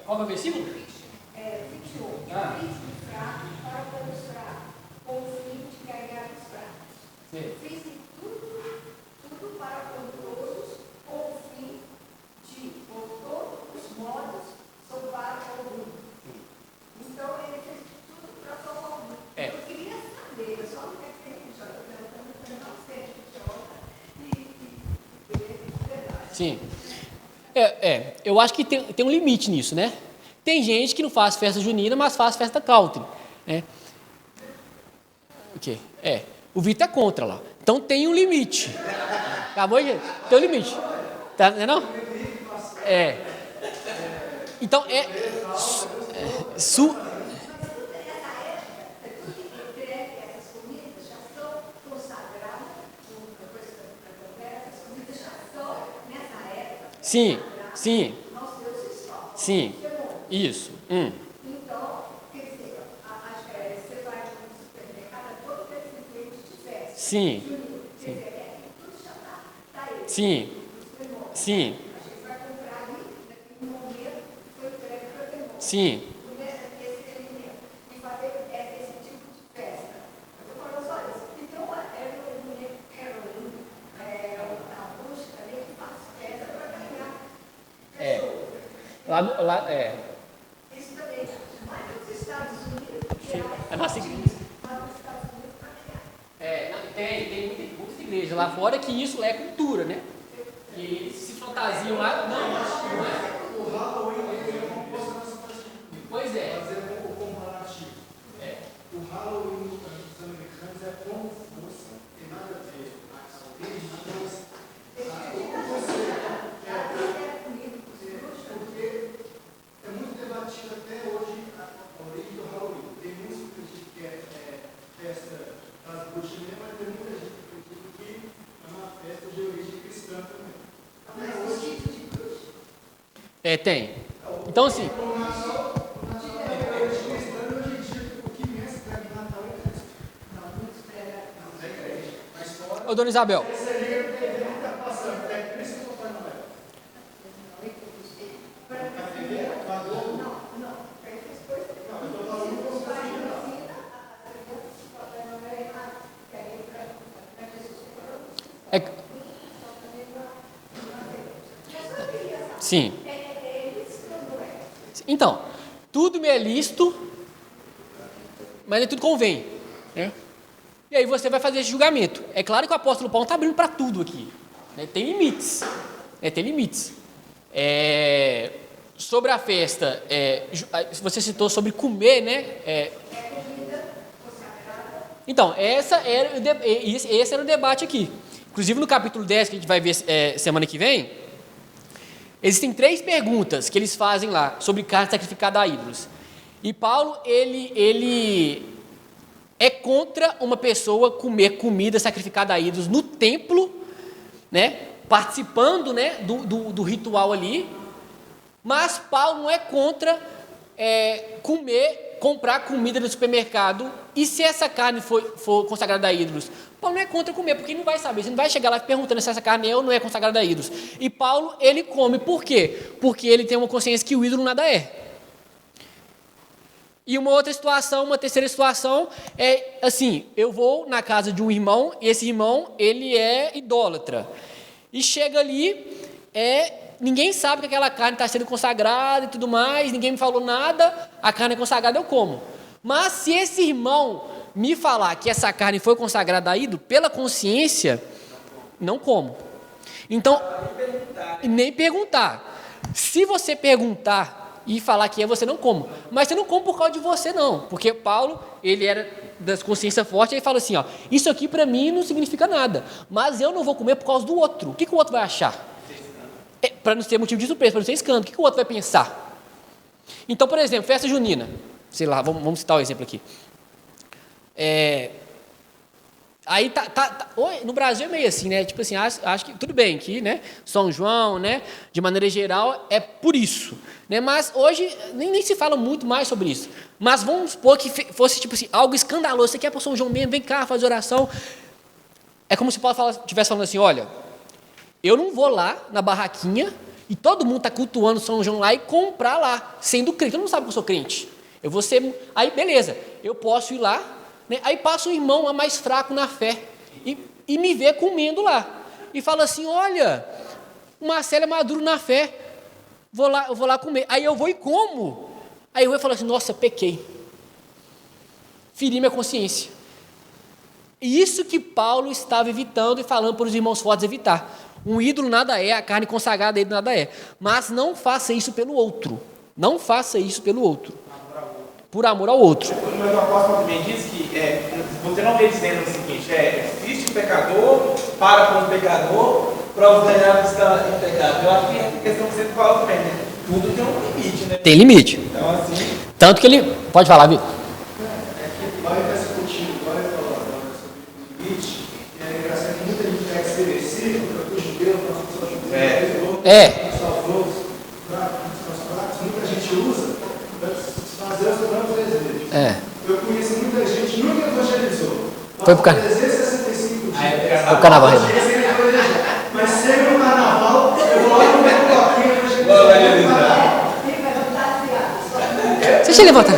Qual é o versículo? 21. Fiz-me fraco para demonstrar, com o fim de ganhar os fracos. Fiz tudo para com todos, com o fim de, por todos os modos, salvar algum. Então, ele fez tudo para salvar algum. Eu queria saber, eu só não quero ser religiosa, eu não ser religiosa. Sim. Eu acho que tem um limite nisso, né? Tem gente que não faz festa junina, mas faz festa country, né? O Vitor é contra lá. Então tem um limite. Acabou, gente? Tem um limite. Tá, não? Então Sim. Isso. Então, quer dizer, você vai no supermercado, todo presente de festa. Sim. Quer dizer, tudo já está aí. Sim. A gente vai comprar ali, naquele momento, foi entregue para o demônio. Sim. Esse alimento. E fazer esse tipo de festa. Eu falo só isso. Então, heroína, a bucha também que faz festa para ganhar pessoas. Isso também, mas nos Estados Unidos, A nossa igreja. mas nos Estados Unidos para ganhar. Tem muitas igrejas lá fora que isso é cultura, né? E eles se fantasiam lá. Não é. O Halloween ele é composto nessa parte. Pois é. Fazer o comparativo. O Halloween dos americanos é como força, tem nada a ver. Eles porque é muito debatido até hoje a origem do Halloween. Tem muitos que acreditam que é festa das bruxas mesmo, mas tem muita gente que acredita que é uma festa de origem cristã também. Mas os tipos de bruxa. Tem. Então, assim. O Natal é origem cristã, hoje em dia o que menos pega no Natal é Cristo. Não, muitos pregam. Ô, dona Isabel. Essa aí é muita É, sim. Então, tudo me é lícito, mas nem tudo convém. Né? E aí você vai fazer esse julgamento. É claro que o apóstolo Paulo está abrindo para tudo aqui. Né? Tem limites. Tem limites. Sobre a festa, você citou sobre comer, né? Então, esse era o debate aqui. Inclusive no capítulo 10, que a gente vai ver semana que vem, existem 3 perguntas que eles fazem lá sobre carne sacrificada a ídolos. E Paulo, ele é contra uma pessoa comer comida sacrificada a ídolos no templo, né, participando, né, do ritual ali, mas Paulo não é contra comprar comida no supermercado, e se essa carne for consagrada a ídolos, Paulo não é contra comer, porque ele não vai saber, você não vai chegar lá perguntando se essa carne é ou não é consagrada a ídolos. E Paulo, ele come, por quê? Porque ele tem uma consciência que o ídolo nada é. E uma terceira situação é assim, eu vou na casa de um irmão, e esse irmão, ele é idólatra. E chega ali, ninguém sabe que aquela carne está sendo consagrada e tudo mais, ninguém me falou nada, a carne é consagrada, eu como. Mas se esse irmão me falar que essa carne foi consagrada a ídolo, pela consciência, não como. Então, nem perguntar. Se você perguntar e falar que você não come. Mas você não come por causa de você, não. Porque Paulo, ele era das consciências fortes, ele fala assim, ó, isso aqui para mim não significa nada, mas eu não vou comer por causa do outro. O que o outro vai achar? Para não ser motivo de surpresa, para não ser escândalo. O que o outro vai pensar? Então, por exemplo, festa junina. Sei lá, vamos citar o exemplo aqui. Aí no Brasil é meio assim, né? Tipo assim, acho que tudo bem que, né? São João, né? De maneira geral, é por isso, né? Mas hoje nem se fala muito mais sobre isso. Mas vamos supor que fosse tipo assim, algo escandaloso. Você quer para São João mesmo? Vem cá, faz oração. É como se Paulo estivesse falando assim, olha, eu não vou lá na barraquinha e todo mundo está cultuando São João lá e comprar lá, sendo crente. Eu não sabe que eu sou crente. Eu vou ser. Aí, beleza, eu posso ir lá. Né? Aí passa um irmão lá mais fraco na fé e me vê comendo lá. E fala assim, olha, o Marcelo é maduro na fé, eu vou lá comer. Aí eu vou e como. Aí eu vou falar assim, nossa, pequei. Feri minha consciência. E isso que Paulo estava evitando e falando para os irmãos fortes evitar. Um ídolo nada é, a carne consagrada a ídolo nada é. Mas não faça isso pelo outro. Não faça isso pelo outro. Por amor ao outro. Mas o apóstolo também diz que você não vê dizendo o seguinte, existe o pecador, para com o pecador, para os ganhar que está em pecado. Eu acho que essa questão que você fala também, né? Tudo tem um limite, né? Tem limite. Então, assim... Tanto que ele... Pode falar, Vitor. Que vai estar discutindo, vai falar sobre o limite, e é engraçado que muita gente quer ser versículo, para o judeu, para os judeus, para os outros, muita gente usa para fazer os próprios desejos. Eu conheci muita gente, nunca evangelizou. Foi pro 365 dias. Foi pro carnaval. Mas sempre no carnaval, eu vou lá no meu bloquinho evangelizar. Deixa ele levantar.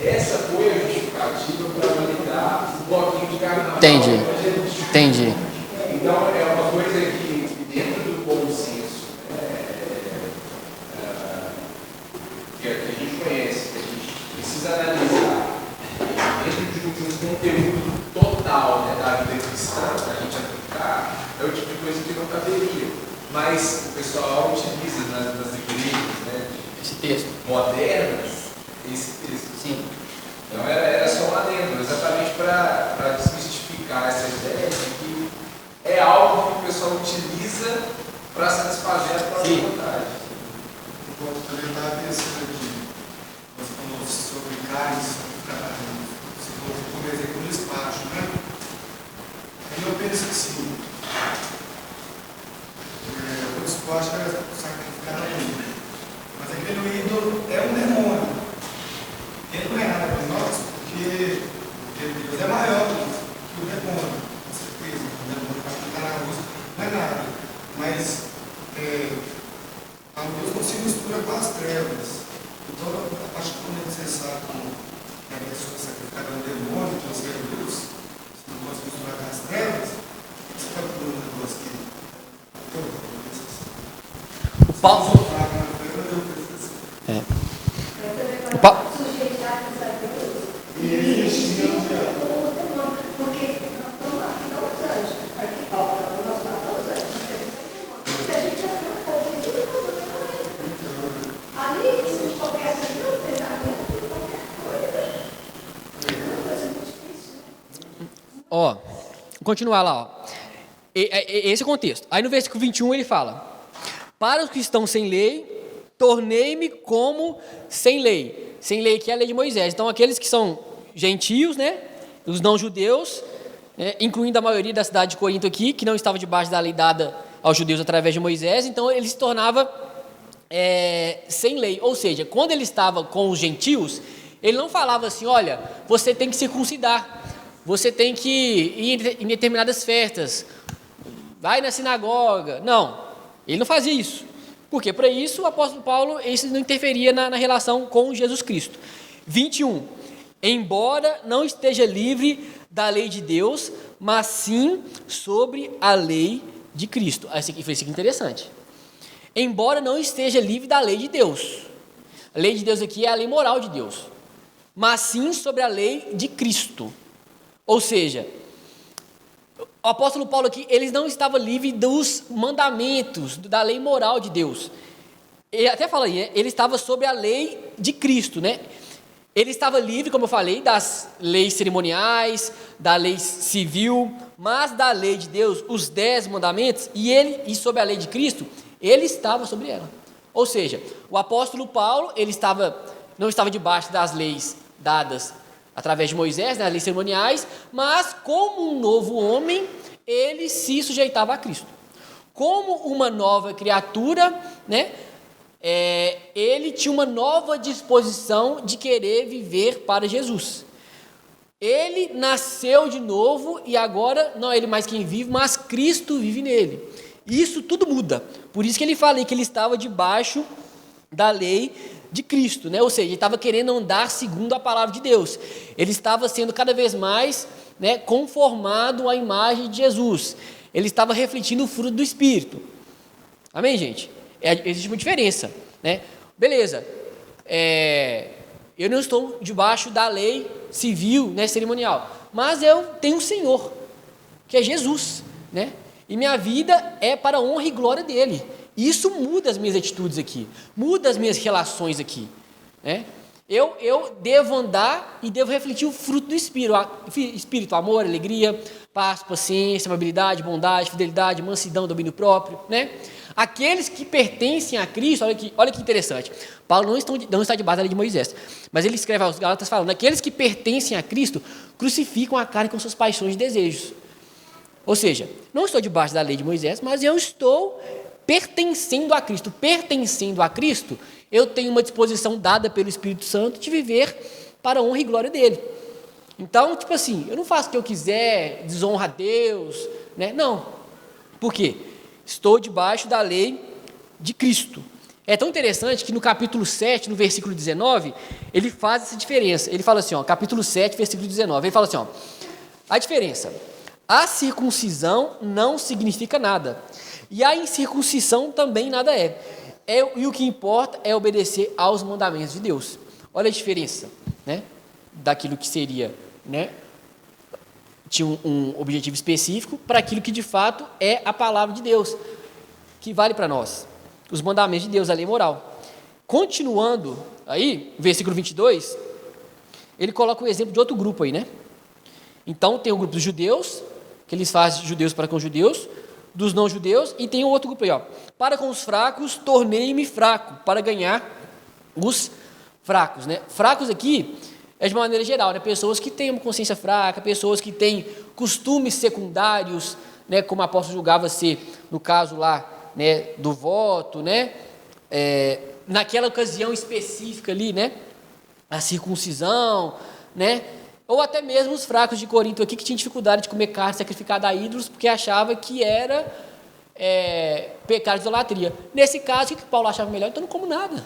Essa foi a justificativa para validar o bloquinho de carnaval. Entendi. Então, é uma coisa que, dentro do bom senso, que a gente conhece, que a gente precisa analisar, dentro de um conteúdo total, né, da vida cristã, para a gente aplicar, é o tipo de coisa que não caberia. Mas o pessoal utiliza nas igrejas, né, Esse texto. modernas, esse texto. Sim. Então era só um adendo, exatamente para desmistificar essa ideia de que é algo que o pessoal utiliza para satisfazer a própria vontade. Eu estava pensando aqui, você falou sobre carnes, você falou como exemplo no despacho, né? Aí eu penso assim, o despacho era sacrificado a ídolo, mas aquele ídolo é um demônio. Ele não é nada para nós, porque Deus é maior que o demônio, com certeza. O demôno para ficar na luz não é nada. Mas a Deus não se mistura com as trevas. Então, acho que quando é necessário que a pessoa sacrificada é um demônio, que você é luz, você não pode misturar com as trevas, você está por um negócio que O Paulo... O Paulo... Sujeitados a Deus. E existia um diabo. Porque nós estamos aqui não os anjos. Aqui, ó, nós estamos os anjos. Se a gente não for tudo ali, se qualquer pensamento, qualquer coisa. É uma coisa muito difícil, né? Ó, vou continuar lá, ó. Esse é o contexto. Aí no versículo 21 ele fala: para os que estão sem lei, tornei-me como sem lei. Sem lei, que é a lei de Moisés. Então, aqueles que são gentios, né, os não-judeus, né, incluindo a maioria da cidade de Corinto aqui, que não estava debaixo da lei dada aos judeus através de Moisés, então ele se tornava sem lei. Ou seja, quando ele estava com os gentios, ele não falava assim: olha, você tem que circuncidar, você tem que ir em determinadas festas, vai na sinagoga. Não, ele não fazia isso. Porque para isso o apóstolo Paulo isso não interferia na relação com Jesus Cristo. 21. Embora não esteja livre da lei de Deus, mas sim sobre a lei de Cristo. Esse aqui foi interessante. Embora não esteja livre da lei de Deus. A lei de Deus aqui é a lei moral de Deus. Mas sim sobre a lei de Cristo. Ou seja, o apóstolo Paulo aqui, ele não estava livre dos mandamentos, da lei moral de Deus. Ele até fala aí, né? Ele estava sob a lei de Cristo, né? Ele estava livre, como eu falei, das leis cerimoniais, da lei civil, mas da lei de Deus, os 10 mandamentos, e sob a lei de Cristo, ele estava sobre ela. Ou seja, o apóstolo Paulo, ele não estava debaixo das leis dadas através de Moisés, né, as leis cerimoniais, mas como um novo homem, ele se sujeitava a Cristo. Como uma nova criatura, né, ele tinha uma nova disposição de querer viver para Jesus. Ele nasceu de novo e agora não é ele mais quem vive, mas Cristo vive nele. Isso tudo muda. Por isso que ele fala aí que ele estava debaixo da lei de Cristo, né? Ou seja, ele estava querendo andar segundo a palavra de Deus. Ele estava sendo cada vez mais, né, conformado à imagem de Jesus. Ele estava refletindo o fruto do Espírito. Amém, gente? Existe uma diferença, né? Beleza. Eu não estou debaixo da lei civil, né, cerimonial, mas eu tenho um Senhor, que é Jesus, né? E minha vida é para a honra e glória dele. Isso muda as minhas atitudes aqui, muda as minhas relações aqui, né? Eu devo andar e devo refletir o fruto do Espírito, amor, alegria, paz, paciência, amabilidade, bondade, fidelidade, mansidão, domínio próprio, né? Aqueles que pertencem a Cristo, olha que interessante, Paulo não está debaixo da lei de Moisés, mas ele escreve aos Gálatas falando: aqueles que pertencem a Cristo crucificam a carne com suas paixões e desejos. Ou seja, não estou debaixo da lei de Moisés, mas eu estou pertencendo a Cristo. Pertencendo a Cristo, eu tenho uma disposição dada pelo Espírito Santo de viver para a honra e glória dele. Então, tipo assim, eu não faço o que eu quiser, desonra a Deus, né? Não. Por quê? Estou debaixo da lei de Cristo. É tão interessante que no capítulo 7, no versículo 19, ele faz essa diferença. Ele fala assim, ó, capítulo 7, versículo 19, ele fala assim, ó, a diferença: a circuncisão não significa nada, e a incircuncisão também nada é. E o que importa é obedecer aos mandamentos de Deus. Olha a diferença, né, daquilo que seria, né, tinha um objetivo específico para aquilo que de fato é a palavra de Deus, que vale para nós, os mandamentos de Deus, a lei moral. Continuando aí, versículo 22, ele coloca o exemplo de outro grupo aí, né? Então tem o grupo dos judeus, que eles fazem judeus para com judeus, dos não-judeus, e tem o outro grupo aí, ó. Para com os fracos, tornei-me fraco, para ganhar os fracos, né? Fracos aqui é de maneira geral, né? Pessoas que têm uma consciência fraca, pessoas que têm costumes secundários, né? Como o apóstolo julgava ser, no caso lá, né, do voto, né? Naquela ocasião específica ali, né? A circuncisão, né? Ou até mesmo os fracos de Corinto aqui, que tinham dificuldade de comer carne sacrificada a ídolos, porque achava que era pecado de idolatria. Nesse caso, o que Paulo achava melhor? Então não como nada.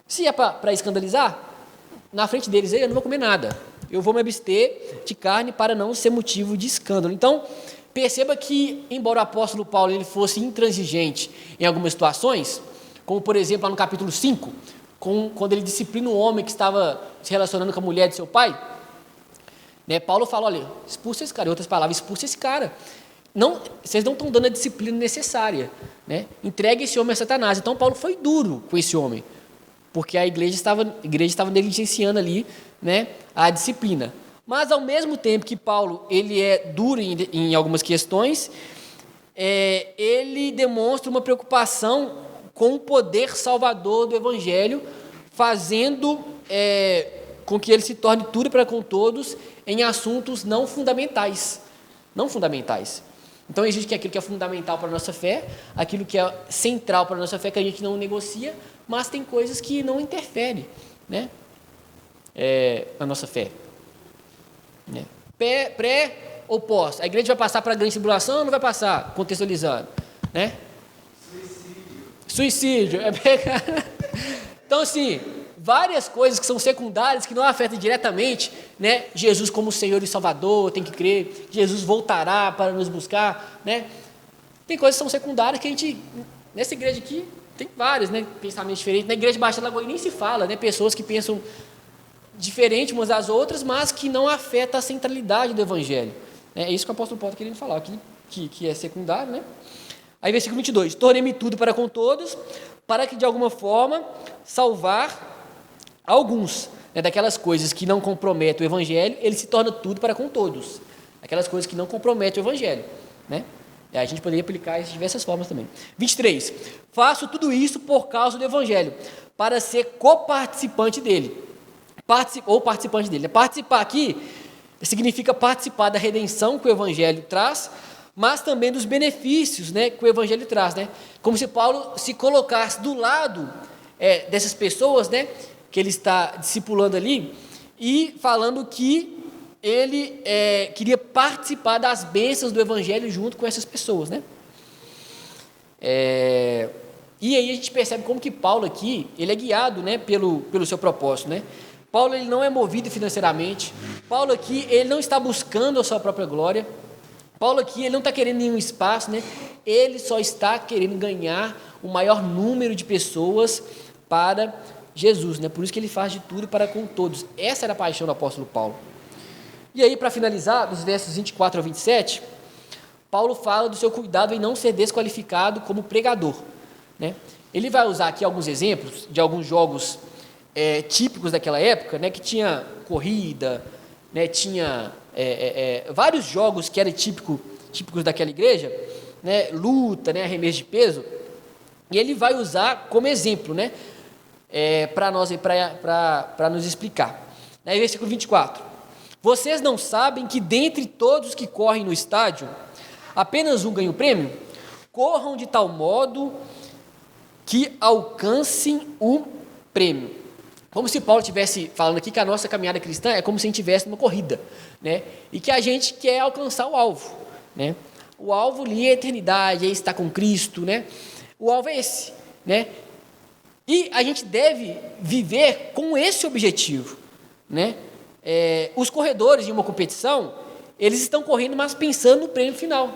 Se é para escandalizar, na frente deles eu não vou comer nada. Eu vou me abster de carne para não ser motivo de escândalo. Então, perceba que, embora o apóstolo Paulo ele fosse intransigente em algumas situações, como por exemplo lá no capítulo 5, quando ele disciplina um homem que estava se relacionando com a mulher de seu pai, né, Paulo fala, olha, expulsa esse cara. Em outras palavras, expulsa esse cara. Não, vocês não estão dando a disciplina necessária. Né? Entregue esse homem a Satanás. Então, Paulo foi duro com esse homem, porque a igreja estava negligenciando ali, né, a disciplina. Mas, ao mesmo tempo que Paulo ele é duro em algumas questões, ele demonstra uma preocupação com o poder salvador do Evangelho, fazendo com que ele se torne tudo para com todos em assuntos não fundamentais. Não fundamentais. Então, existe aquilo que é fundamental para a nossa fé, aquilo que é central para a nossa fé, que a gente não negocia, mas tem coisas que não interferem, né, na nossa fé. Né? Pré ou pós? A igreja vai passar para a grande tribulação ou não vai passar? Contextualizando. Né? Suicídio. Então, assim, várias coisas que são secundárias, que não afetam diretamente, né? Jesus como Senhor e Salvador, tem que crer, Jesus voltará para nos buscar, né? Tem coisas que são secundárias que a gente, nessa igreja aqui, tem vários, né, pensamentos diferentes. Na igreja de Baixada da Lagoa nem se fala, né? Pessoas que pensam diferente umas das outras, mas que não afeta a centralidade do Evangelho. É isso que o apóstolo Paulo está querendo falar, que é secundário, né? Aí, versículo 22, tornei-me tudo para com todos, para que de alguma forma salvar alguns, né, daquelas coisas que não comprometem o Evangelho, ele se torna tudo para com todos. Aquelas coisas que não comprometem o Evangelho. Né? A gente poderia aplicar isso de diversas formas também. 23, faço tudo isso por causa do Evangelho, para ser coparticipante dele. Participante dele. Participar aqui significa participar da redenção que o Evangelho traz, mas também dos benefícios, né, que o Evangelho traz. Né? Como se Paulo se colocasse do lado dessas pessoas, né, que ele está discipulando ali, e falando que ele queria participar das bênçãos do Evangelho junto com essas pessoas. Né? E aí a gente percebe como que Paulo aqui, ele é guiado, né, pelo seu propósito. Né? Paulo ele não é movido financeiramente. Paulo aqui ele não está buscando a sua própria glória. Paulo aqui ele não está querendo nenhum espaço, né? Ele só está querendo ganhar o maior número de pessoas para Jesus, né? Por isso que ele faz de tudo para com todos. Essa era a paixão do apóstolo Paulo. E aí, para finalizar, dos versos 24 ao 27, Paulo fala do seu cuidado em não ser desqualificado como pregador. Né? Ele vai usar aqui alguns exemplos de alguns jogos típicos daquela época, né? Que tinha corrida, né? Tinha vários jogos que eram típicos daquela igreja, né? Luta, né? Arremesso de peso, e ele vai usar como exemplo, né? Para nos explicar. Aí, versículo 24, vocês não sabem que dentre todos que correm no estádio, apenas um ganha o prêmio? Corram de tal modo que alcancem o prêmio. Como se Paulo estivesse falando aqui que a nossa caminhada cristã é como se a gente estivesse numa corrida, né? E que a gente quer alcançar o alvo, né? O alvo ali é a eternidade, é estar com Cristo, né? O alvo é esse, né? E a gente deve viver com esse objetivo, né? Os corredores de uma competição, eles estão correndo, mas pensando no prêmio final.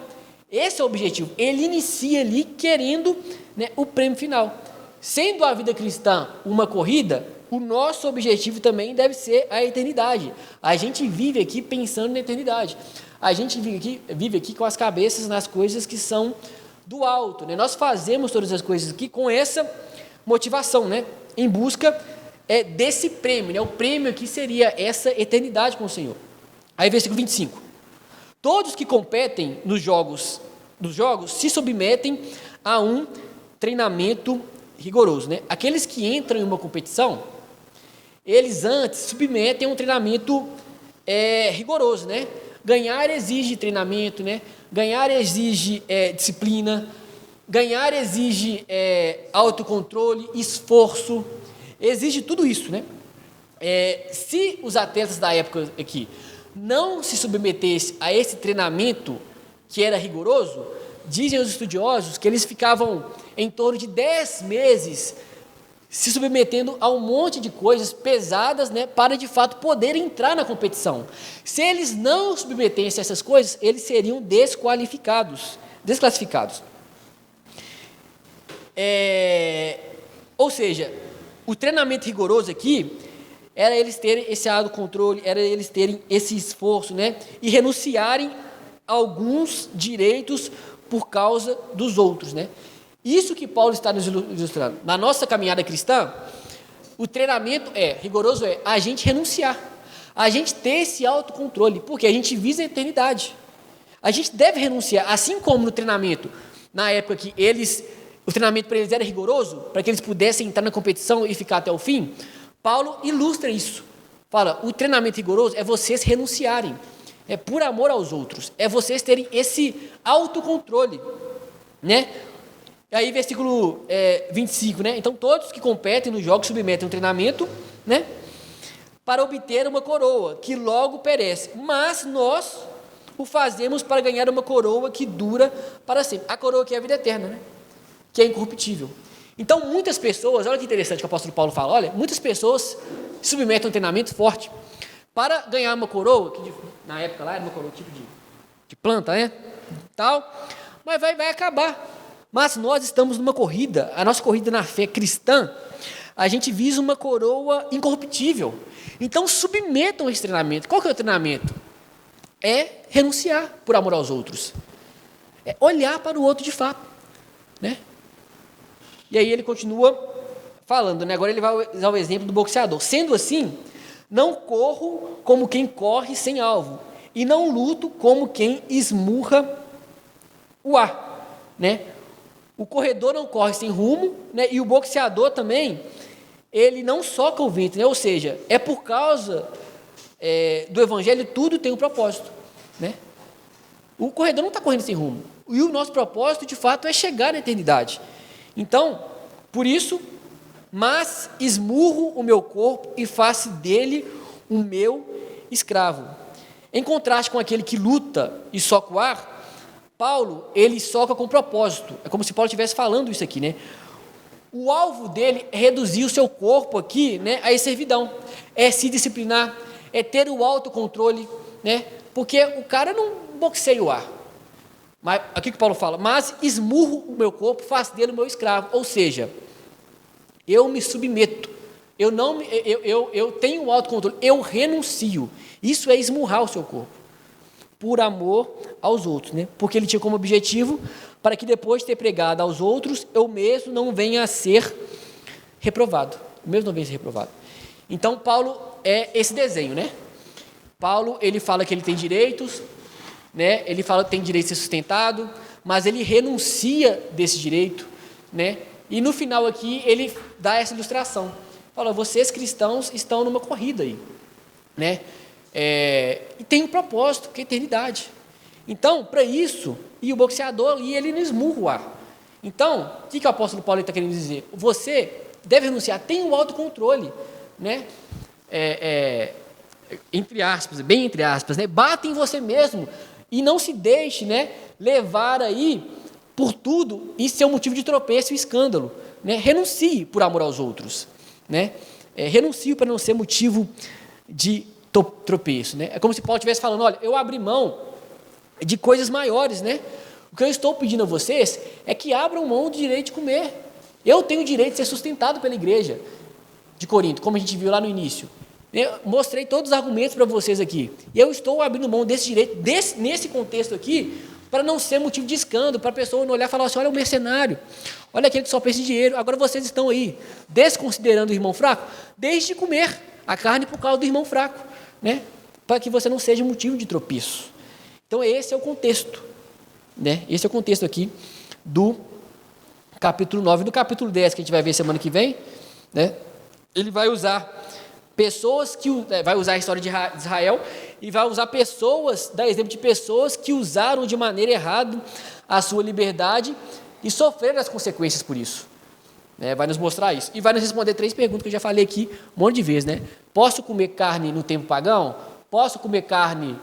Esse é o objetivo. Ele inicia ali querendo, né, o prêmio final. Sendo a vida cristã uma corrida, o nosso objetivo também deve ser a eternidade. A gente vive aqui pensando na eternidade. A gente vive aqui com as cabeças nas coisas que são do alto. Né? Nós fazemos todas as coisas aqui com essa motivação, né? Em busca desse prêmio. Né? O prêmio aqui seria essa eternidade com o Senhor. Aí, versículo 25. Todos que competem nos jogos se submetem a um treinamento rigoroso. Né? Aqueles que entram em uma competição, eles antes submetem a um treinamento rigoroso. Né? Ganhar exige treinamento, né? Ganhar exige disciplina, ganhar exige autocontrole, esforço, exige tudo isso. Né? Se os atletas da época aqui não se submetessem a esse treinamento que era rigoroso, dizem os estudiosos que eles ficavam em torno de 10 meses se submetendo a um monte de coisas pesadas, né, para de fato poder entrar na competição. Se eles não submetessem a essas coisas, eles seriam desclassificados. Ou seja, o treinamento rigoroso aqui era eles terem esse autocontrole, era eles terem esse esforço, né, e renunciarem a alguns direitos por causa dos outros, né? Isso que Paulo está nos ilustrando. Na nossa caminhada cristã, o treinamento rigoroso a gente renunciar, a gente ter esse autocontrole, porque a gente visa a eternidade. A gente deve renunciar, assim como no treinamento, na época que o treinamento para eles era rigoroso, para que eles pudessem entrar na competição e ficar até o fim, Paulo ilustra isso. Fala, o treinamento rigoroso é vocês renunciarem, é por amor aos outros, é vocês terem esse autocontrole, né? E aí, versículo 25, né? Então, todos que competem nos jogos submetem um treinamento, né? Para obter uma coroa, que logo perece. Mas nós o fazemos para ganhar uma coroa que dura para sempre. A coroa que é a vida eterna, né? Que é incorruptível. Então, muitas pessoas, olha que interessante que o apóstolo Paulo fala, olha, muitas pessoas se submetem a um treinamento forte para ganhar uma coroa, que na época lá era uma coroa tipo de planta, né? Tal, mas vai acabar. Mas nós estamos numa corrida, a nossa corrida na fé cristã, a gente visa uma coroa incorruptível. Então, submetam esse treinamento. Qual que é o treinamento? É renunciar por amor aos outros. É olhar para o outro de fato, né? E aí ele continua falando, né? Agora ele vai usar o exemplo do boxeador. Sendo assim, não corro como quem corre sem alvo, e não luto como quem esmurra o ar, né? O corredor não corre sem rumo, né? E o boxeador também, ele não soca o vento, né? Ou seja, é por causa do evangelho, tudo tem um propósito, né? O corredor não está correndo sem rumo, e o nosso propósito, de fato, é chegar na eternidade. Então, por isso, mas esmurro o meu corpo e faço dele o meu escravo. Em contraste com aquele que luta e soca o ar, Paulo, ele soca com propósito. É como se Paulo estivesse falando isso aqui, né? O alvo dele é reduzir o seu corpo aqui, né, a servidão. É se disciplinar, é ter o autocontrole, né? Porque o cara não boxeia o ar. Mas aqui que Paulo fala, mas esmurro o meu corpo, faço dele o meu escravo. Ou seja, eu me submeto, eu tenho o autocontrole, eu renuncio. Isso é esmurrar o seu corpo, por amor aos outros, né? Porque ele tinha como objetivo, para que depois de ter pregado aos outros, eu mesmo não venha a ser reprovado. Eu mesmo não venha a ser reprovado. Então, Paulo é esse desenho, né? Paulo, ele fala que ele tem direitos, né? Ele fala que tem direito de ser sustentado, mas ele renuncia desse direito, né? E no final aqui, ele dá essa ilustração. Fala, vocês cristãos estão numa corrida aí, né? E tem um propósito, que é a eternidade. Então, para isso, e o boxeador, e ele não esmurra o ar. Então, o que o apóstolo Paulo está querendo dizer? Você deve renunciar, tem um autocontrole, né? Entre aspas, bem entre aspas, né? Bata em você mesmo e não se deixe, né, levar aí por tudo e ser um motivo de tropeço e escândalo, né? Renuncie por amor aos outros, né? Renuncie para não ser motivo de tropeço, né? É como se Paulo estivesse falando, olha, eu abri mão de coisas maiores, né? O que eu estou pedindo a vocês é que abram mão do direito de comer. Eu tenho o direito de ser sustentado pela igreja de Corinto, como a gente viu lá no início. Eu mostrei todos os argumentos para vocês aqui. E eu estou abrindo mão desse direito, nesse contexto aqui, para não ser motivo de escândalo, para a pessoa não olhar e falar assim, olha o mercenário, olha aquele que só pensa em dinheiro, agora vocês estão aí desconsiderando o irmão fraco, deixe de comer a carne por causa do irmão fraco, né? Para que você não seja motivo de tropeço. Então, esse é o contexto, né? Esse é o contexto aqui do capítulo 9. No capítulo 10, que a gente vai ver semana que vem, né? Ele vai usar pessoas que... vai usar a história de Israel e vai usar pessoas, dar exemplo de pessoas que usaram de maneira errada a sua liberdade e sofreram as consequências por isso. Vai nos mostrar isso. E vai nos responder 3 perguntas que eu já falei aqui um monte de vezes, né? Posso comer carne no tempo pagão? Posso comer carne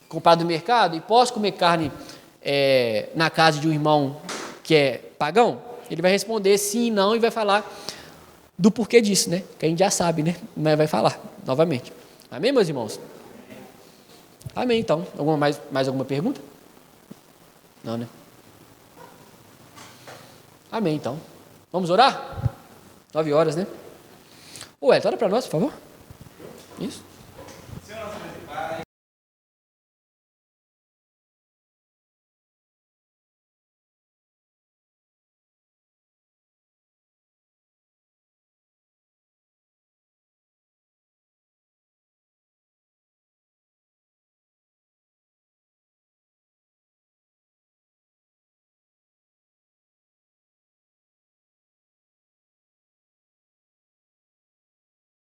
comprada no mercado? E posso comer carne na casa de um irmão que é pagão? Ele vai responder sim e não e vai falar do porquê disso, né? Que a gente já sabe, né? Mas vai falar novamente. Amém, meus irmãos? Amém, então. Mais alguma pergunta? Não, né? Amém, então. Vamos orar? 9 horas, né? Ô, Elton, ora para nós, por favor. Isso.